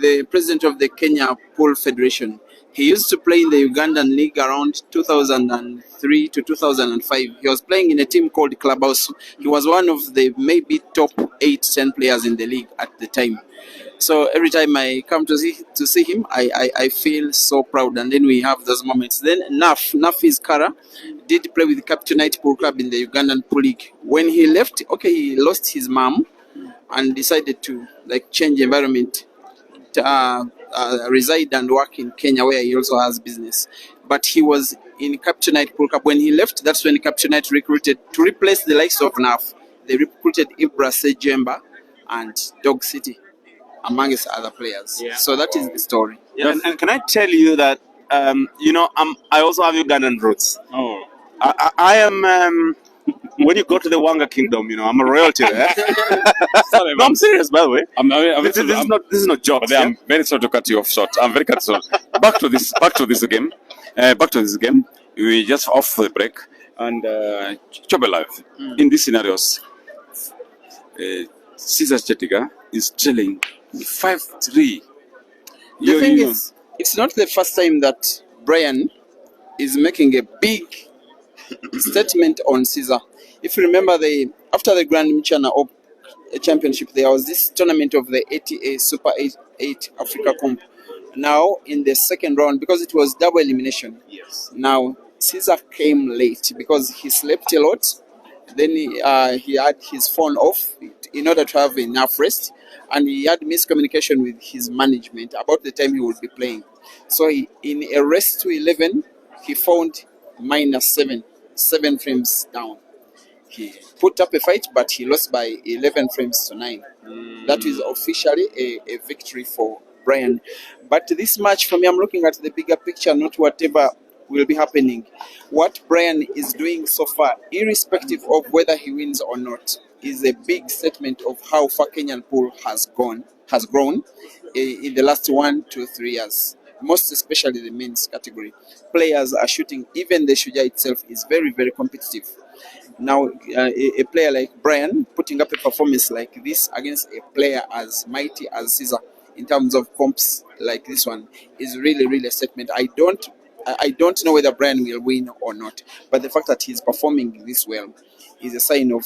the president of the Kenya Pool Federation. He used to play in the Ugandan League around 2003 to 2005. He was playing in a team called Clubhouse. He was one of the maybe top 8-10 players in the league at the time. So every time I come to see him, I feel so proud. And then we have those moments. Then Nafiz Kara did play with Captainite Pool Club in the Ugandan Pool League. When he left, he lost his mom and decided to change environment, to reside and work in Kenya, where he also has business. But he was in Captainite Pool Club. When he left, that's when Captainite recruited to replace the likes of Naf. They recruited Ibra Sejemba and Dog City, amongst other players. Yeah. So that is the story. Yeah, and can I tell you that, I also have Ugandan roots. Oh. I am, when you go to the Wanga Kingdom, I'm a royalty there. Sorry, No, I'm serious, by the way. This This is not jokes. I'm very sorry to cut you off short. I'm very cut short. Back to this game. We just off the break. And Chobel, in these scenarios, CEAZER Chandiga is trailing 5-3. The thing is, it's not the first time that Brian is making a big statement on CEAZER. If you remember, after the Grand Michana Championship, there was this tournament of the ATA Super 8 Africa Comp. Now, in the second round, because it was double elimination, now CEAZER came late because he slept a lot. Then he had his phone off in order to have enough rest, and he had miscommunication with his management about the time he would be playing. So in a rest to 11, he found -7 frames down. He put up a fight, but he lost by 11 frames to 9. That is officially a victory for Brian. But this match, for me, I'm looking at the bigger picture, not whatever will be happening. What Brian is doing so far, irrespective of whether he wins or not, is a big statement of how far Kenyan pool has grown in the last 1 to 3 years. Most especially the men's category. Players are shooting, even the Shuja itself is very, very competitive. Now, a player like Brian putting up a performance like this against a player as mighty as Caesar in terms of comps like this one is really, really a statement. I don't know whether Brian will win or not, but the fact that he's performing this well is a sign of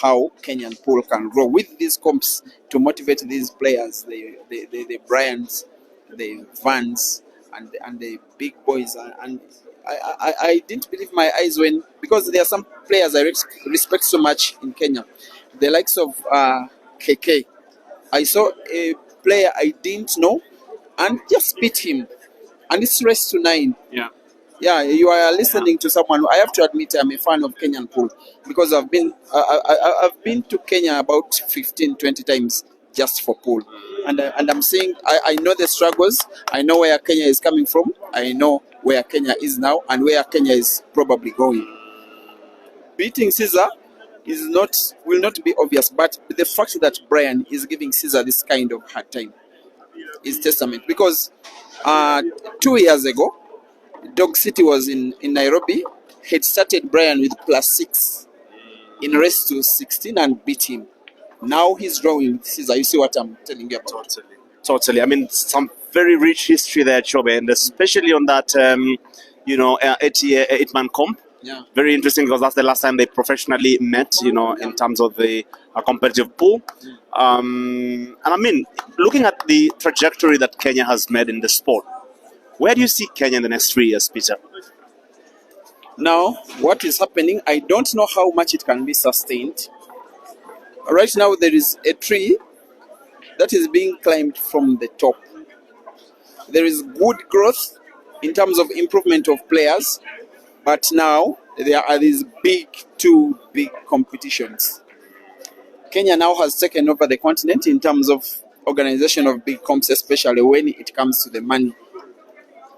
how Kenyan pool can grow with these comps to motivate these players, the Bryans, the Vans, and the big boys. And I didn't believe my eyes when, because there are some players I respect so much in Kenya, the likes of KK. I saw a player I didn't know and just beat him, and it's race to 9. Yeah. Yeah, you are listening to someone. I have to admit, I'm a fan of Kenyan pool because I've been to Kenya about 15, 20 times just for pool, and I'm saying I know the struggles. I know where Kenya is coming from. I know where Kenya is now and where Kenya is probably going. Beating Caesar will not be obvious, but the fact that Brian is giving Caesar this kind of hard time is testament, because 2 years ago, Dog City was in Nairobi. Had started Brian with +6 in race to 16 and beat him. Now he's drawing Caesar. You see what I'm telling you about? Totally. I mean, some very rich history there, Chobe, and especially on that, 8-man comp. Yeah. Very interesting, because that's the last time they professionally met, in terms of the competitive pool. And I mean, looking at the trajectory that Kenya has made in the sport, where do you see Kenya in the next 3 years, Peter? Now, what is happening, I don't know how much it can be sustained. Right now, there is a tree that is being climbed from the top. There is good growth in terms of improvement of players, but now there are these two big competitions. Kenya now has taken over the continent in terms of organization of big comps, especially when it comes to the money.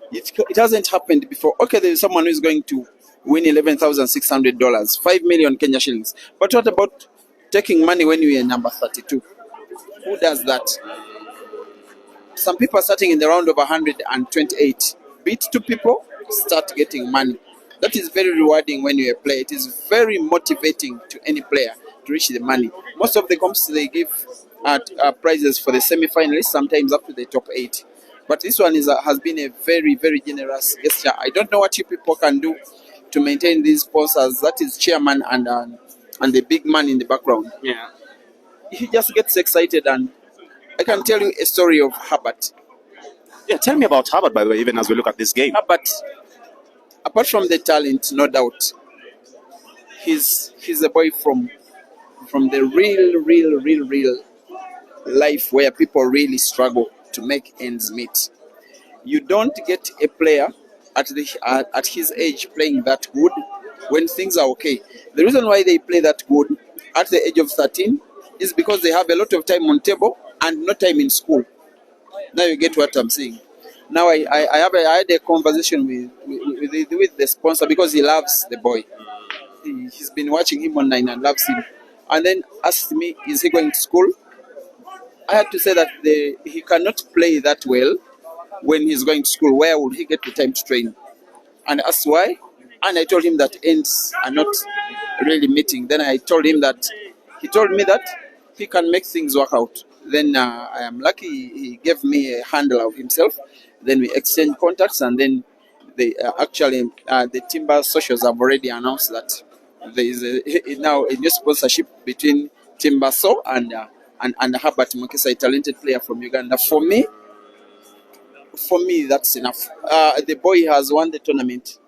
It hasn't happened before. Okay, there is someone who is going to win $11,600, 5 million Kenya shillings. But what about taking money when you are number 32? Who does that? Some people are starting in the round of 128. Beat 2 people, start getting money. That is very rewarding when you're a player. It is very motivating to any player to reach the money. Most of the comps they give prizes for the semi-finalists, sometimes up to the top 8. But this one has been a very, very generous gesture. I don't know what you people can do to maintain these sponsors. That is chairman and the big man in the background. Yeah. He just gets excited, and I can tell you a story of Herbert. Yeah, tell me about Harvard, by the way, even as we look at this game. Herbert, apart from the talent, no doubt, he's a boy from the real life where people really struggle to make ends meet. You don't get a player at his age playing that good when things are okay. The reason why they play that good at the age of 13 is because they have a lot of time on table and no time in school. Now you get what I'm saying. Now I had a conversation with the sponsor, because he loves the boy. He's been watching him online and loves him. And then asked me, is he going to school? I had to say that he cannot play that well when he's going to school. Where would he get the time to train? And asked why. And I told him that ends are not really meeting. Then I told him that he told me that he can make things work out. Then I am lucky he gave me a handle of himself. Then we exchanged contacts, and then the Timber Socials have already announced that there is now a new sponsorship between Timber So and Herbert Mukisa, a talented player from Uganda. For me, that's enough. The boy has won the tournament.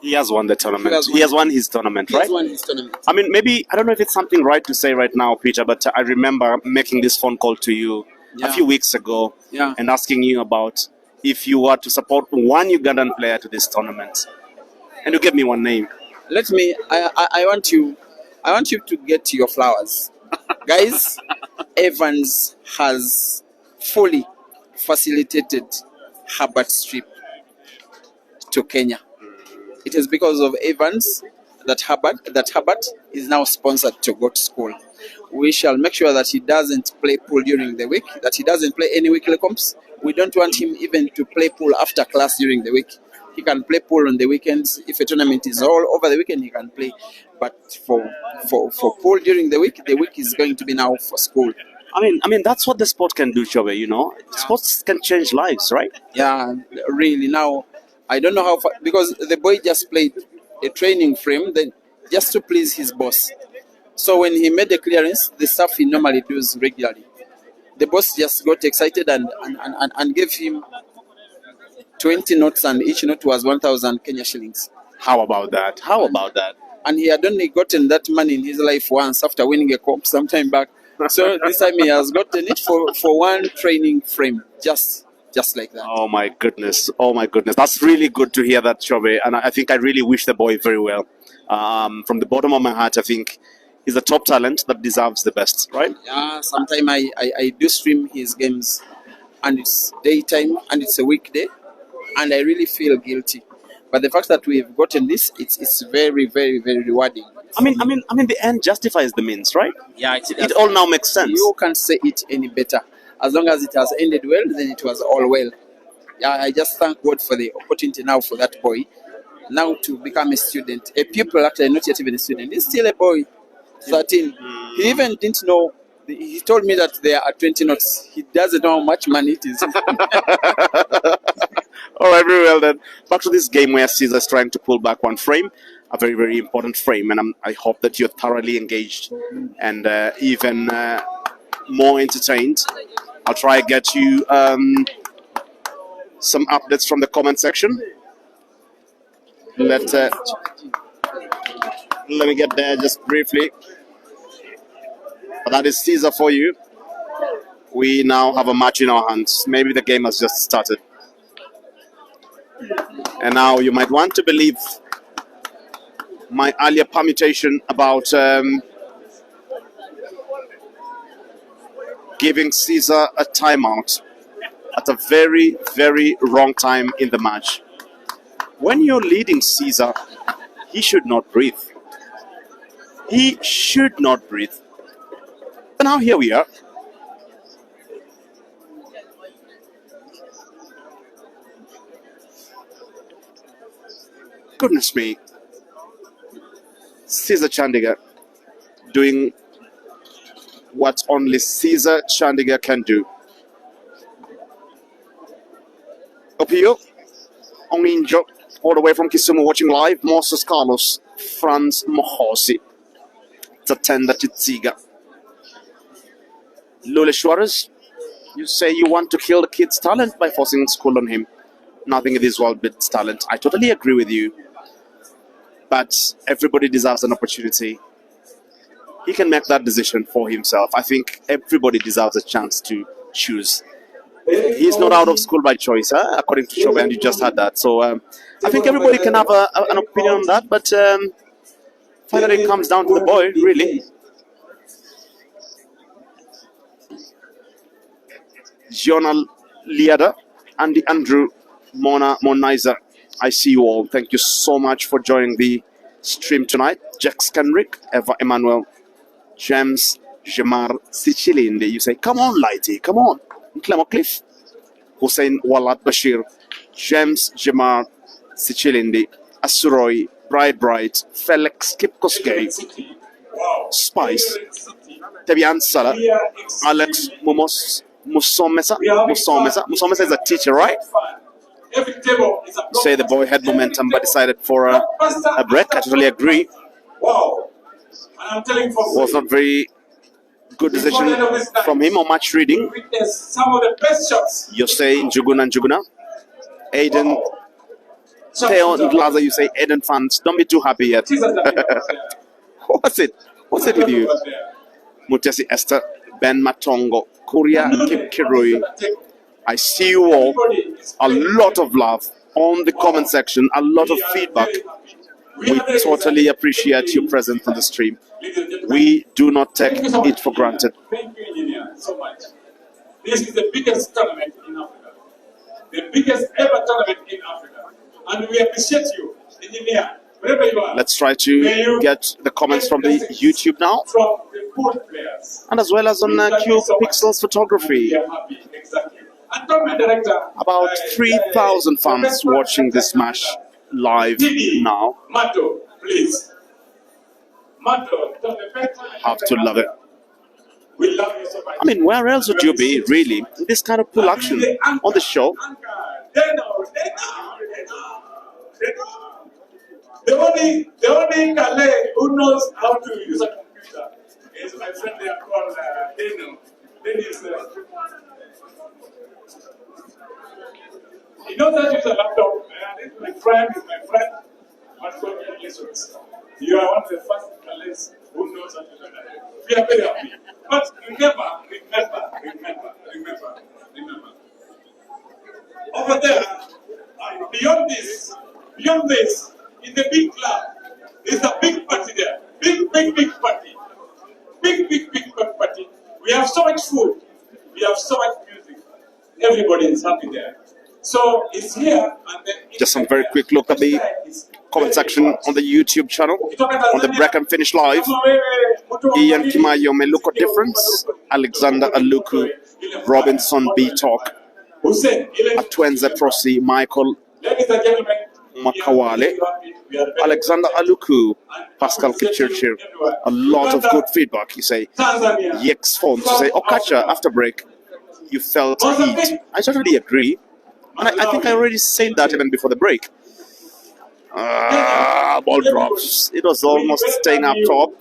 He has won the tournament. He has won his tournament, right? He has won his tournament. I mean, maybe, I don't know if it's something right to say right now, Peter, but I remember making this phone call to you a few weeks ago and asking you about if you were to support one Ugandan player to this tournament. And you gave me one name. I want you to get your flowers. Guys, Evans has fully facilitated Herbert's trip to Kenya. It is because of Evans that Herbert is now sponsored to go to school. We shall make sure that he doesn't play pool during the week, that he doesn't play any weekly comps. We don't want him even to play pool after class during the week. He can play pool on the weekends. If a tournament is all over the weekend, he can play. But for pool during the week is going to be now for school. I mean, that's what the sport can do, Chobe, you know. Sports can change lives, right? Yeah, really. Now, I don't know how far, because the boy just played a training frame then just to please his boss. So when he made the clearance, the stuff he normally does regularly, the boss just got excited and gave him 20 notes, and each note was 1,000 Kenya shillings. How about that? How about that? And he had only gotten that money in his life once after winning a cup some time back. So this time he has gotten it for one training frame, just like that. Oh my goodness. Oh my goodness. That's really good to hear that, Chobe. And I think I really wish the boy very well. From the bottom of my heart, I think he's a top talent that deserves the best, right? Yeah, sometimes I do stream his games, and it's daytime and it's a weekday, and I really feel guilty. But the fact that we've gotten this, it's very, very, very rewarding. I mean, the end justifies the means, right? Yeah, It all now makes sense. You can't say it any better. As long as it has ended well, then it was all well. Yeah, I just thank God for the opportunity now for that boy now to become a student, a pupil, actually not yet even a student. He's still a boy, 13. He even didn't know. He told me that there are 20 notes. He doesn't know how much money it is. All right, very well then. Back to this game where Caesar is trying to pull back one frame, a very, very important frame, and I hope that you're thoroughly engaged and even more entertained. I'll try to get you some updates from the comment section. Let me get there just briefly. But that is Caesar for you. We now have a match in our hands. Maybe the game has just started. And now you might want to believe my earlier permutation about giving Caesar a timeout at a very, very wrong time in the match. When you're leading Caesar, he should not breathe. He should not breathe. But now here we are. Goodness me. CEAZER CHANDIGA doing what only CEAZER CHANDIGA can do. Opio, Onginjo, all the way from Kisumu watching live. Moses Carlos, Franz Mohosi, Tatenda Titsiga. Lule Suarez, you say you want to kill the kid's talent by forcing school on him. Nothing in this world beats talent. I totally agree with you. But everybody deserves an opportunity. He can make that decision for himself. I think everybody deserves a chance to choose. He's not out of school by choice, according to Chobe, and you just had that. So I think everybody can have an opinion on that, but finally it comes down to the boy, really. Jonah Liada, Andy Andrew, Mona Monizer. I see you all. Thank you so much for joining the stream tonight. Jax Kenrick, Eva Emmanuel, James Jamar Sicilinde. You say, come on, Lighty, come on. Clemo Cliff, Hussein Walat Bashir, James Jamar Sicilinde, Asuroi, Bright, Felix Kipkoskei, Spice, Tebian Sala, Alex Musomesa is a teacher, right? Say the boy had momentum but decided for a break. I totally agree. Was not very good decision from him or much reading. You say Njuguna. Aiden Theo Glaza, you say Aiden fans, don't be too happy yet. What's it with you? Mutesi Esther, Ben Matongo, Kuria Kirui. I see you all. A lot of love on the comment section, a lot of feedback. We totally appreciate your presence on the stream. We do not take it for granted. Thank you, engineer, so much. This is the biggest tournament in Africa. The biggest ever tournament in Africa. And we appreciate you, engineer, wherever you are. Let's try to get the comments from the YouTube now. From the pool players. And as well as on Cube Pixels Photography. We are happy, exactly. And tournament director. About 3,000 fans watching this match live now. Mato, please. Mato, Have to love it. we love you so much. I mean, where else would you be, really? This kind of pull action on the show. They know. The only Calais who knows how to use a computer is my friend there called Deno. Dennis. He knows how to use a laptop. This is my friend. But God listens. You are one of the first Calais who knows how to use it. We are very happy. But remember. Over there, beyond this, in the big club, there's a big party there. Big party. Big party. We have so much food. We have so much music. Everybody is happy there. So it's here and then... Just some very quick look at the comment section on the YouTube channel, on the Break and Finish Live. Ian Kimayo Meluko Difference, Alexander Aluku, Robinson B Talk, Atwenza Prosi, Michael Ladies and gentlemen, Makawale, Alexander Aluku, Pascal Kichurchir. A lot of good feedback, you say. Yex Phones, you say, Okacha, after break, you felt heat. I totally agree. And I think I already said that even before the break. Ball drops. It was almost staying up top.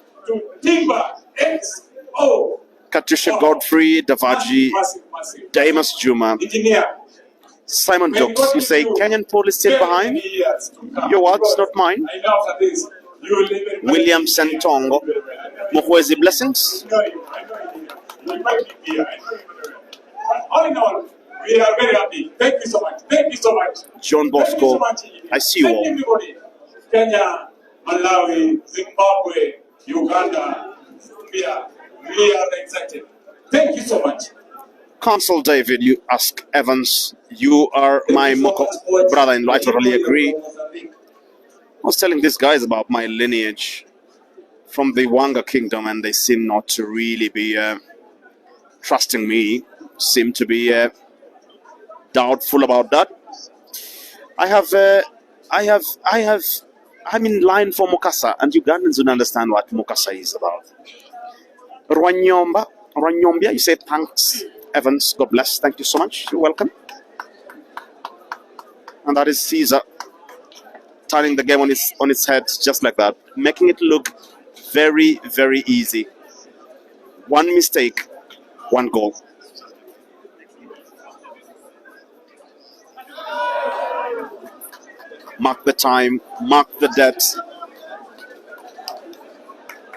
Katusha Godfrey, Davaji, Damas Juma, Simon Jokes. You say Kenyan police still behind? Your words, not mine. William Sentongo, Mokwezi Blessings. All in all, we are very happy. Thank you so much. John Bosco, I see you all. Everybody. Kenya, Malawi, Zimbabwe, Uganda, Zambia. We are excited. Thank you so much. Consul David, you ask Evans, you are my Moko brother-in-law. I totally agree. I was telling these guys about my lineage from the Wanga kingdom, and they seem not to really be trusting me. Seem to be doubtful about that. I'm in line for Mokasa, and Ugandans don't understand what Mokasa is about. Rwanyombia, you say thanks, Evans. God bless. Thank you so much. You're welcome. And that is Caesar turning the game on its head just like that, making it look very, very easy. One mistake, one goal. Mark the time, mark the date,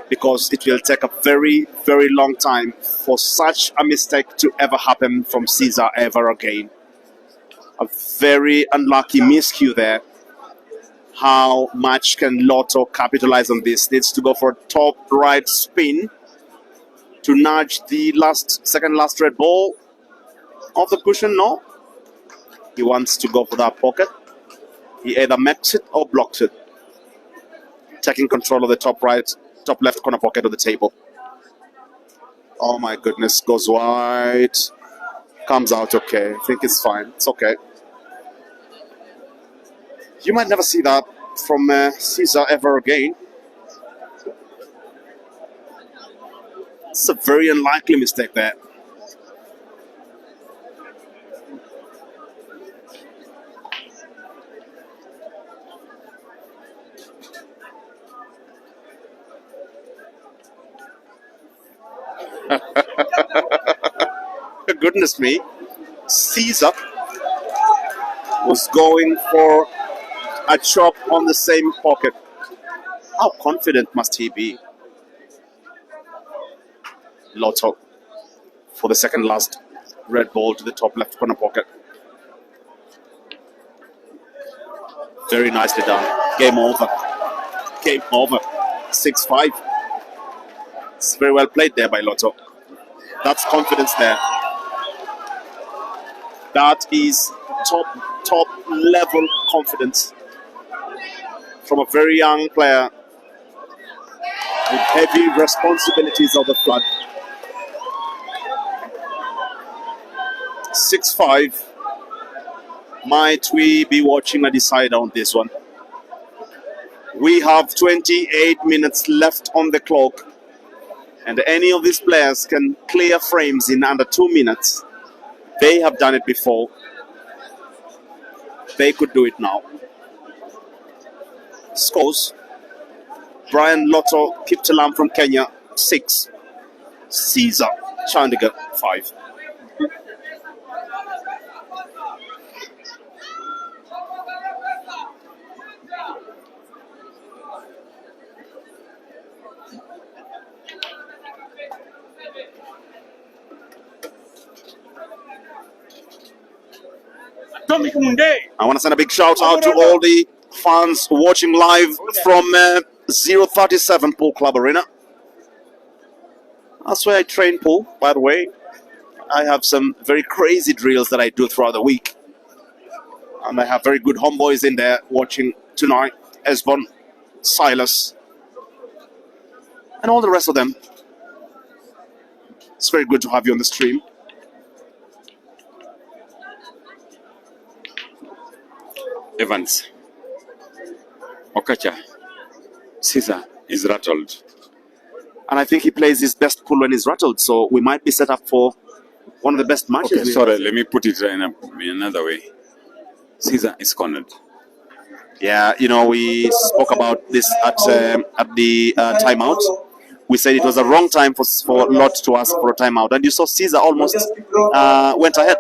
because it will take a very, very long time for such a mistake to ever happen from Caesar ever again. A very unlucky miscue there. How much can Lotto capitalize on this? Needs to go for a top right spin to nudge the second last red ball off the cushion. No, he wants to go for that pocket. He either makes it or blocks it. Taking control of the top left corner pocket of the table. Oh my goodness, goes wide. Comes out okay. I think it's fine. It's okay. You might never see that from Caesar ever again. It's a very unlikely mistake there. Goodness me, Caesar was going for a chop on the same pocket. How confident must he be? Lotto for the second last red ball to the top left corner pocket. Very nicely done. Game over. Game over. 6-5. It's very well played there by Lotto. That's confidence there. That is top level confidence from a very young player with heavy responsibilities of the flood. 6-5. Might we be watching a decider on this one? We have 28 minutes left on the clock, and any of these players can clear frames in under 2 minutes. They have done it before. They could do it now. Scores: Brian Lotto Kiptalamo from Kenya, 6. CEAZER Chandiga, 5. I want to send a big shout out to all the fans watching live from 037 Pool Club Arena. That's where I train pool, by the way. I have some very crazy drills that I do throughout the week. And I have very good homeboys in there watching tonight. Esbon, Silas, and all the rest of them. It's very good to have you on the stream. Evans, Okacha, CEAZER is rattled. And I think he plays his best pool when he's rattled, so we might be set up for one of the best matches. Okay, sorry, let me put it in another way. CEAZER is cornered. Yeah, you know, we spoke about this at the timeout. We said it was a wrong time for Lot to ask for a timeout, and you saw CEAZER almost went ahead.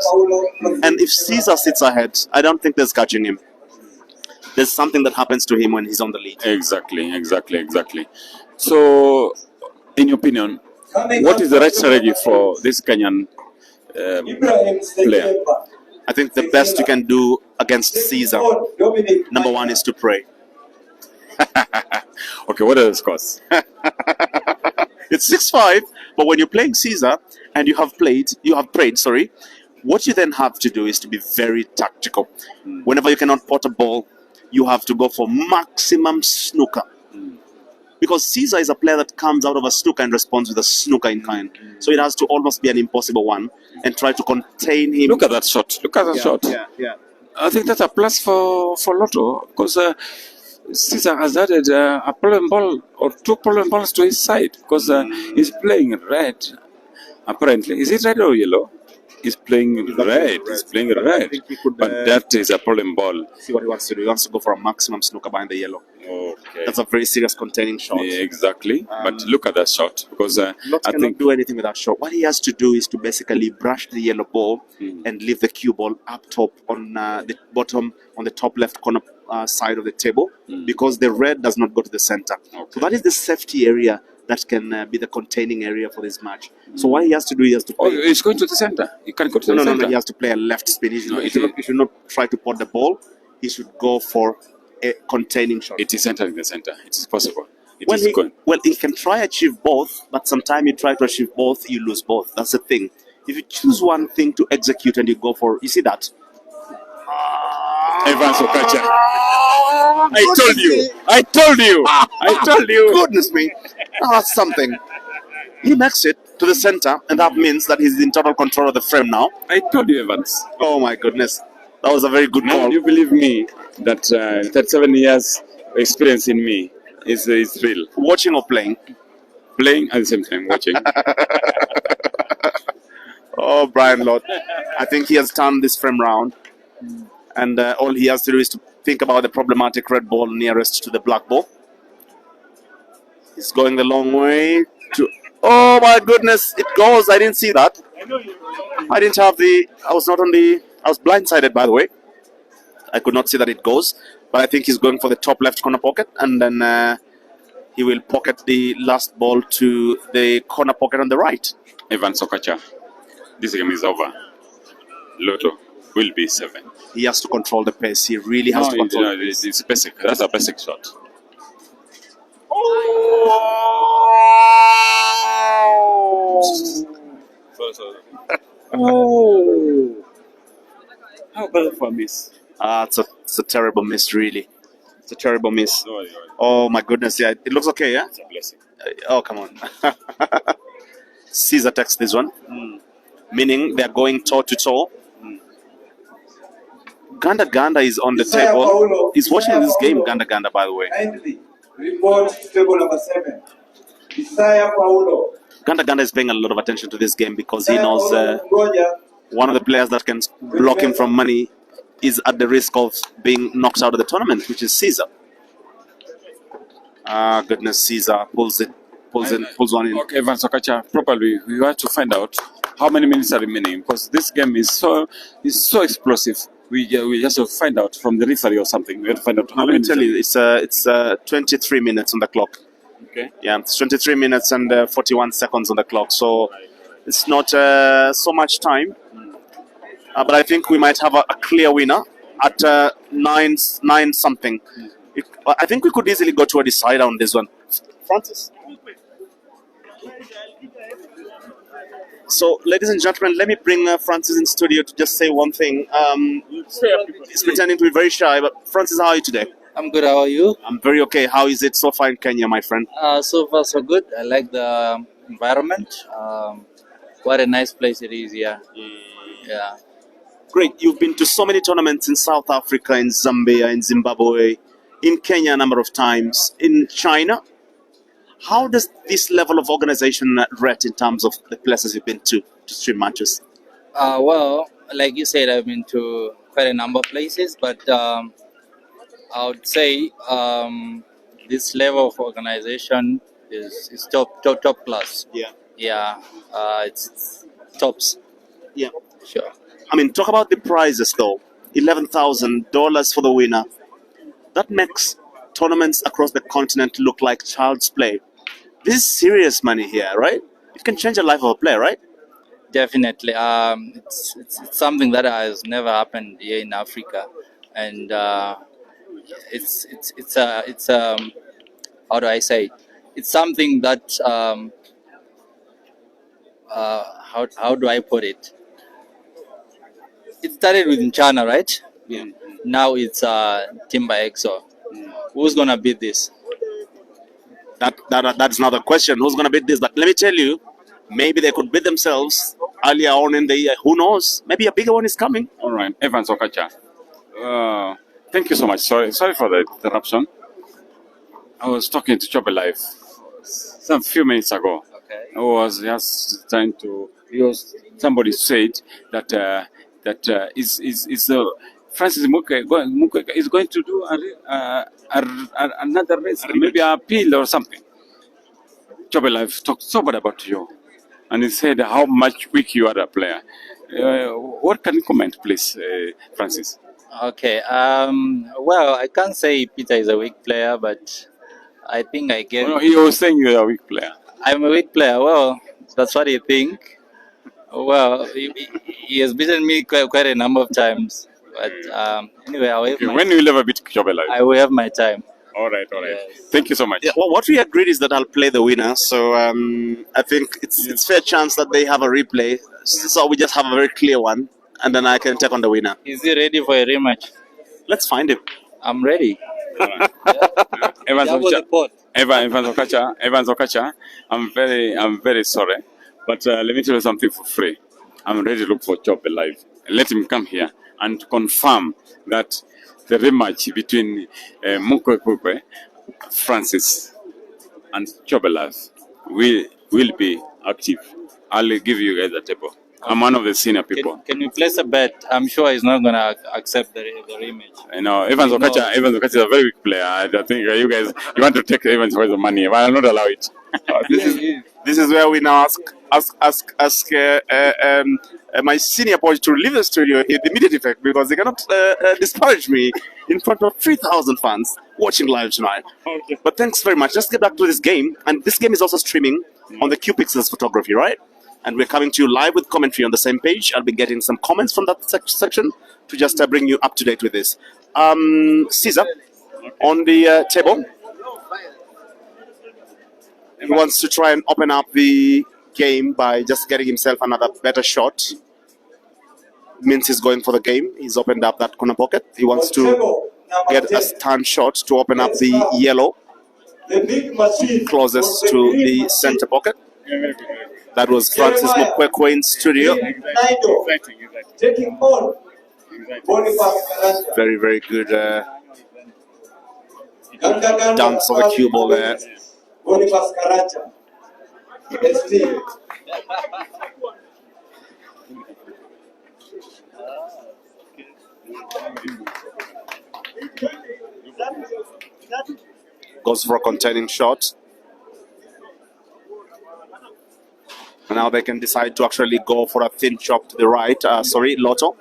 And if CEAZER sits ahead, I don't think there's catching him. There's something that happens to him when he's on the lead. Exactly. So, in your opinion, what is the right strategy for this Kenyan player? I think the best you can do against CEAZER, number one, is to pray. Okay, what are the scores? It's 6-5, but when you're playing CEAZER and you have prayed, what you then have to do is to be very tactical. Whenever you cannot pot a ball, you have to go for maximum snooker. Because CEAZER is a player that comes out of a snooker and responds with a snooker in kind. So it has to almost be an impossible one and try to contain him. Look at that shot. Yeah. I think that's a plus for Lotto, because CEAZER has added a problem ball or 2 problem balls to his side, because he's playing red. Apparently, is it red or yellow? He's playing red. But that is a problem ball. See what he wants to do. He wants to go for a maximum snooker behind the yellow. Okay. That's a very serious containing shot. Yeah, exactly. But look at that shot, because Lot cannot do anything with that shot. What he has to do is to basically brush the yellow ball and leave the cue ball up top on the bottom, on the top left corner side of the table, because the red does not go to the center. Okay. So that is the safety area that can be the containing area for this match. So what he has to do, he has to play. Oh, he's going to the center. He can go to the center. No. He has to play a left spin. He should not try to pot the ball. He should go for a containing shot. It is entering the center. It is possible. Well, he can try achieve both, but sometimes you try to achieve both, you lose both. That's the thing. If you choose one thing to execute and you go for, you see that? Evans Okacha. I told you. Goodness me. Oh, that's something. He makes it to the center, and that means that he's in total control of the frame now. I told you, Evans. Oh my goodness. That was a very good Now call. you believe me that 37 years experience in me is real. Watching or playing? Playing at the same time, watching. Oh, Brian Lott. I think he has turned this frame round. And all he has to do is to think about the problematic red ball nearest to the black ball. He's going the long way to... Oh my goodness, it goes. I didn't see that. I didn't have the... I was blindsided, by the way. I could not see that it goes. But I think he's going for the top left corner pocket. And then he will pocket the last ball to the corner pocket on the right. Evans Okacha, this game is over. Lotto will be 7. He has to control the pace. He really has to control the pace. It's basic. That's a basic shot. Oh! How bad for a miss? It's a terrible miss, really. It's a terrible miss. No. Oh my goodness, yeah. It looks okay, yeah? It's a blessing. Oh, come on. CEAZER takes this one. Meaning they're going toe to toe. Ganda Ganda is on the Isaiah table. Paulo. He's watching Isaiah this game, Paulo. Ganda Ganda, by the way. Kindly report to table number 7. Isaiah Paulo. Ganda Ganda is paying a lot of attention to this game because he Isaiah knows Paulo Ngoja. one of the players that can block him from money is at the risk of being knocked out of the tournament, which is Caesar. Ah, goodness, Caesar pulls one in. Okay, Evans Okacha, probably we have to find out how many minutes are remaining because this game is so explosive. We just have to find out from the referee or something. We have to find out how Let many me tell minutes. you, it's 23 minutes on the clock. Okay. Yeah, it's 23 minutes and 41 seconds on the clock. So it's not so much time. But I think we might have a clear winner at 9 something. I think we could easily go to a decider on this one. Francis? So, ladies and gentlemen, let me bring Francis in studio to just say one thing. He's pretending to be very shy, but Francis, how are you today? I'm good. How are you? I'm very okay. How is it so far in Kenya, my friend? So far, so good. I like the environment. What a nice place it is here. Yeah. Great. You've been to so many tournaments in South Africa, in Zambia, in Zimbabwe, in Kenya a number of times, in China. How does this level of organization rate in terms of the places you've been to stream matches? Well, like you said, I've been to quite a number of places, but I would say this level of organization is top class. Yeah. Yeah. It's tops. Yeah. Sure. I mean, talk about the prizes though. $11,000 for the winner. That makes tournaments across the continent look like child's play. This is serious money here, right? It can change the life of a player, right? Definitely. It's something that has never happened here in Africa, and it's how do I say it? It's something that how do I put it? It started with China, right? Yeah. Now it's Timber EXO. Who's gonna beat this? That's not a question. Who's going to beat this? But let me tell you, maybe they could beat themselves earlier on in the year. Who knows? Maybe a bigger one is coming. All right, Evans Okacha. Thank you so much. Sorry for the interruption. I was talking to Chobe Live some few minutes ago. Okay. I was just trying to. Somebody said that Francis Mukwege is going to do another race, maybe an appeal or something. Chobe Live talked so bad about you, and he said how much weak you are a player. What can you comment, please, Francis? Okay. Well, I can't say Peter is a weak player, but I think I get. No, he was saying you are a weak player. I'm a weak player. Well, that's what you think. Well, he has beaten me quite a number of times. But anyway, When will you ever beat Chobe Live? I will have my time. All right. Yes. Thank you so much. Yeah, well, what we agreed is that I'll play the winner. So I think it's fair chance that they have a replay. So we just have a very clear one, and then I can take on the winner. Is he ready for a rematch? Let's find him. I'm ready. Evans Double the pot. Evans Okacha, I'm very sorry, but let me tell you something for free. I'm ready to look for Chobe Live. Let him come here and confirm that the rematch between Mukwege, Francis, and Chobe Live will be active. I'll give you guys a table. I'm one of the senior people. Can you place a bet? I'm sure he's not going to accept the rematch. I know Evans Okacha is a very weak player. I don't think you guys want to take Evans for the money, but I'll not allow it. This is where we now ask my senior boys to leave the studio with immediate effect because they cannot disparage me in front of 3,000 fans watching live tonight. Okay. But thanks very much. Let's get back to this game. And this game is also streaming on the Qpixels photography, right? And we're coming to you live with commentary on the same page. I'll be getting some comments from that section to just bring you up to date with this. Caesar, on the table. He wants to try and open up the game by just getting himself another better shot. Means he's going for the game. He's opened up that corner pocket. He wants to get a stand shot to open up the yellow closest to the center pocket. That was Francis Mukwege in studio. Taking ball. Very, very good dance of the cue ball there. Goes for a containing shot. And now they can decide to actually go for a thin chop to the right. Lotto.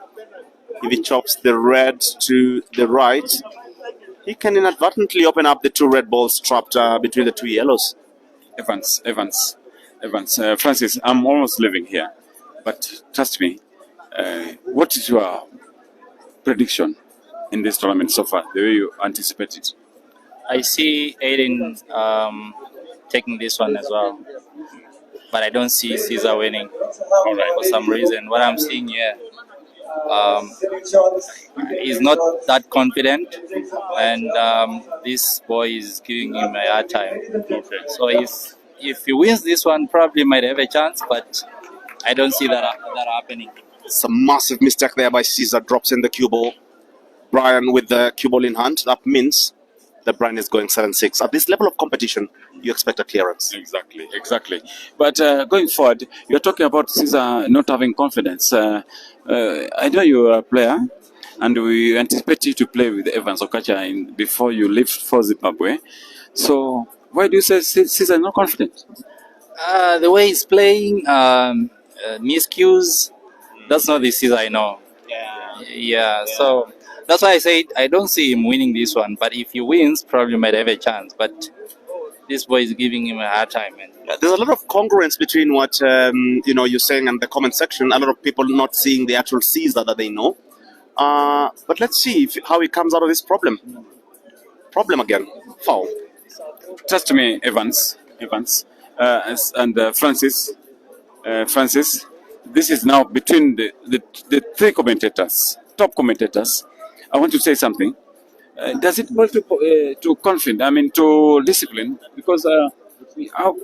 If he chops the red to the right, he can inadvertently open up the two red balls trapped between the two yellows. Evans, Francis, I'm almost leaving here. But trust me, what is your prediction in this tournament so far, the way you anticipate it? I see Aiden taking this one as well, but I don't see Caesar winning for some reason. What I'm seeing here, he's not that confident, and this boy is giving him a hard time. So if he wins this one, probably might have a chance, but I don't see that happening. It's a massive mistake there by Caesar. Drops in the cue ball. Brian with the cue ball in hand. That means that Brian is going 7-6. At this level of competition, you expect a clearance. Exactly. But going forward, you're talking about Caesar not having confidence. I know you're a player, and we anticipate you to play with Evans Okacha before you leave for Zimbabwe. So why do you say Caesar is not confident? The way he's playing, miscues, that's not the Caesar I know. Yeah. So that's why I said I don't see him winning this one. But if he wins, probably might have a chance. But this boy is giving him a hard time. There's a lot of congruence between what you're saying and the comment section. A lot of people not seeing the actual Caesar that they know. But let's see how he comes out of this problem. Problem again. Foul. Trust me, Evans, and Francis. This is now between the three commentators, top commentators. I want to say something. Does it boil to confidence? I mean, to discipline? Because how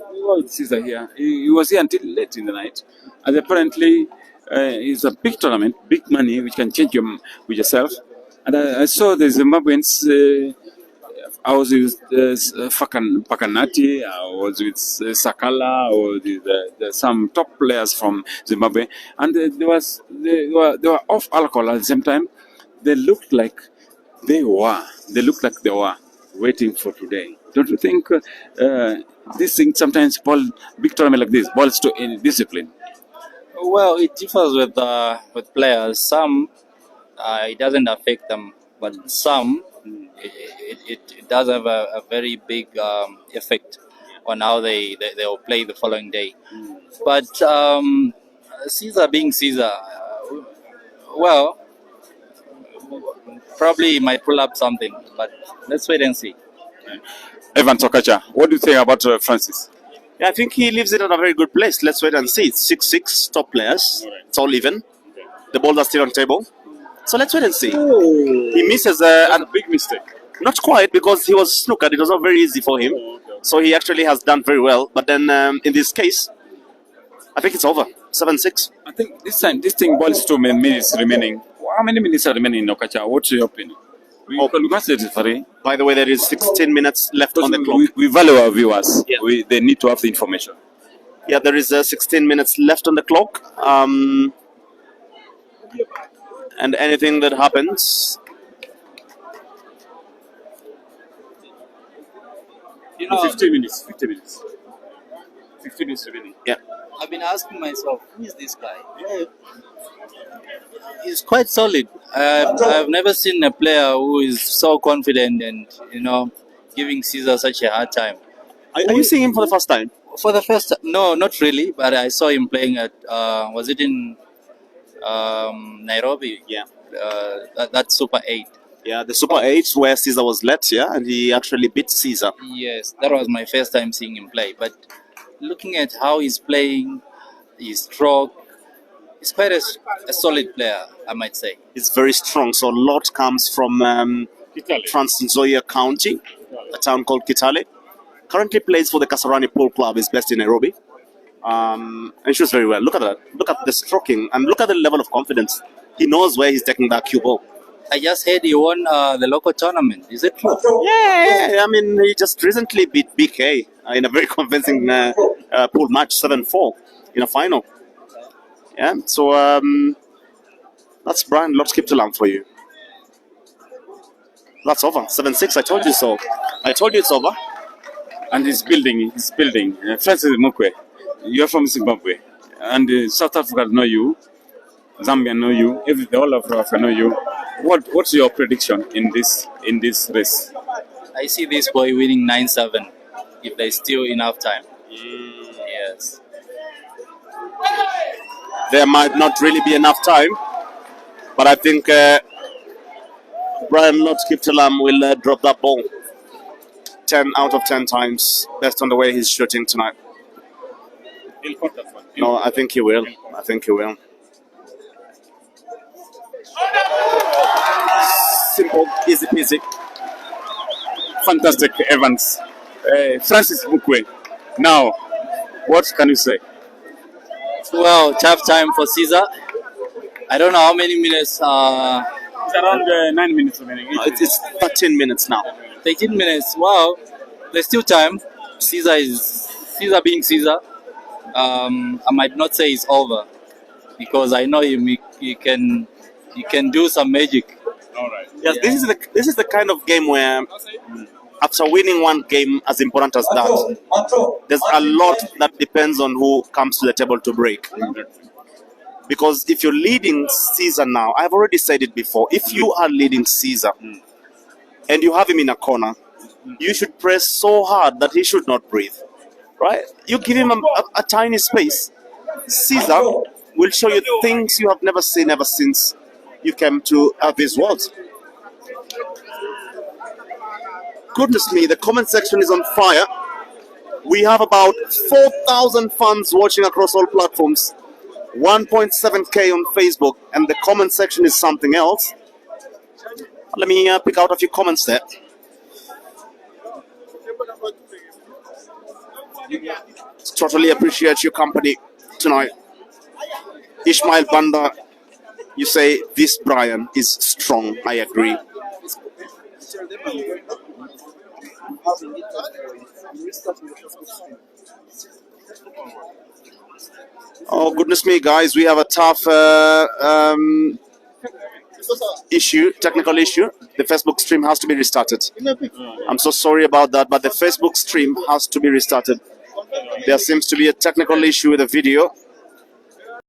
Caesar here? He was here until late in the night, and apparently it's a big tournament, big money, which can change with yourself. And I saw the Zimbabweans. I was with Pakanati, I was with Sakala, or some top players from Zimbabwe, and they were off alcohol at the same time. They looked like they were waiting for today. Don't you think this thing sometimes big tournament like this boils to discipline? Well, it differs with players. Some it doesn't affect them, but some it does have a very big effect on how they will play the following day. But Caesar being Caesar, well, probably he might pull up something, but let's wait and see. Evan Tokacha, what do you think about Francis? Yeah, I think he leaves it at a very good place. Let's wait and see. It's 6-6, top players. It's all even. The balls are still on table. So let's wait and see. He misses a big mistake. Not quite, because he was snookered. It was not very easy for him. So he actually has done very well. But then in this case, I think it's over. 7-6. I think this thing boils to minutes remaining. How many minutes are remaining in Okacha? What's your opinion? By the way, there is 16 minutes left on the clock. We value our viewers. Yeah. They need to have the information. Yeah, there is 16 minutes left on the clock. And anything that happens... 50 minutes. 50 minutes remaining. Yeah. I've been asking myself, who is this guy? He's quite solid. I've never seen a player who is so confident and, giving Caesar such a hard time. Are you seeing him for the first time? For the first time? No, not really. But I saw him playing at, was it in Nairobi? Yeah. That Super 8. Yeah, the Super 8 where Caesar was led, and he actually beat Caesar. Yes, that was my first time seeing him play. But looking at how he's playing, his stroke, he's quite a solid player, I might say. He's very strong. So a lot comes from Trans Nzoia County, a town called Kitale. Currently plays for the Kasarani Pool Club, is based in Nairobi. And shoots very well. Look at that. Look at the stroking and look at the level of confidence he knows where he's taking that cue ball. I just heard he won the local tournament. Is it true? Yeah, I mean, he just recently beat BK in a very convincing pool match, 7-4 in a final. Yeah, so that's Brian Lobs Kiptalamo for you. That's over. 7-6. I told you so. I told you it's over. And he's building. Francis Mukwe, you're from Zimbabwe. And South Africa know you. Zambia know you. The whole of Africa know you. What's your prediction in this race? I see this boy winning 9-7 if there's still enough time. Yes. There might not really be enough time, but I think Brian Lobs Kiptalamo will drop that ball 10 out of 10 times, based on the way he's shooting tonight. No, I think he will. Simple, easy peasy. Fantastic, Evans. Francis Mukwe. Now, what can you say? Well, tough time for Caesar. I don't know how many minutes. It's around 9 minutes remaining. It's 13 minutes now. 13 minutes. Well, there's still time. Caesar being Caesar. I might not say it's over because I know he can do some magic. All right. Yes, yeah. This is the kind of game where, after winning one game as important as that, there's a lot that depends on who comes to the table to break. Because if you're leading Caesar now, I've already said it before, if you are leading Caesar and you have him in a corner, you should press so hard that he should not breathe. Right? You give him a tiny space. Caesar will show you things you have never seen ever since you came to this world. Goodness me, the comment section is on fire. We have about 4,000 fans watching across all platforms, 1.7K on Facebook, and the comment section is something else. Let me pick out a few comments there. Totally appreciate your company tonight. Ishmael Banda, you say this Brian is strong. I agree. Oh goodness me, guys, we have a tough technical issue. The Facebook stream has to be restarted. I'm so sorry about that, but the Facebook stream has to be restarted. There seems to be a technical issue with the video.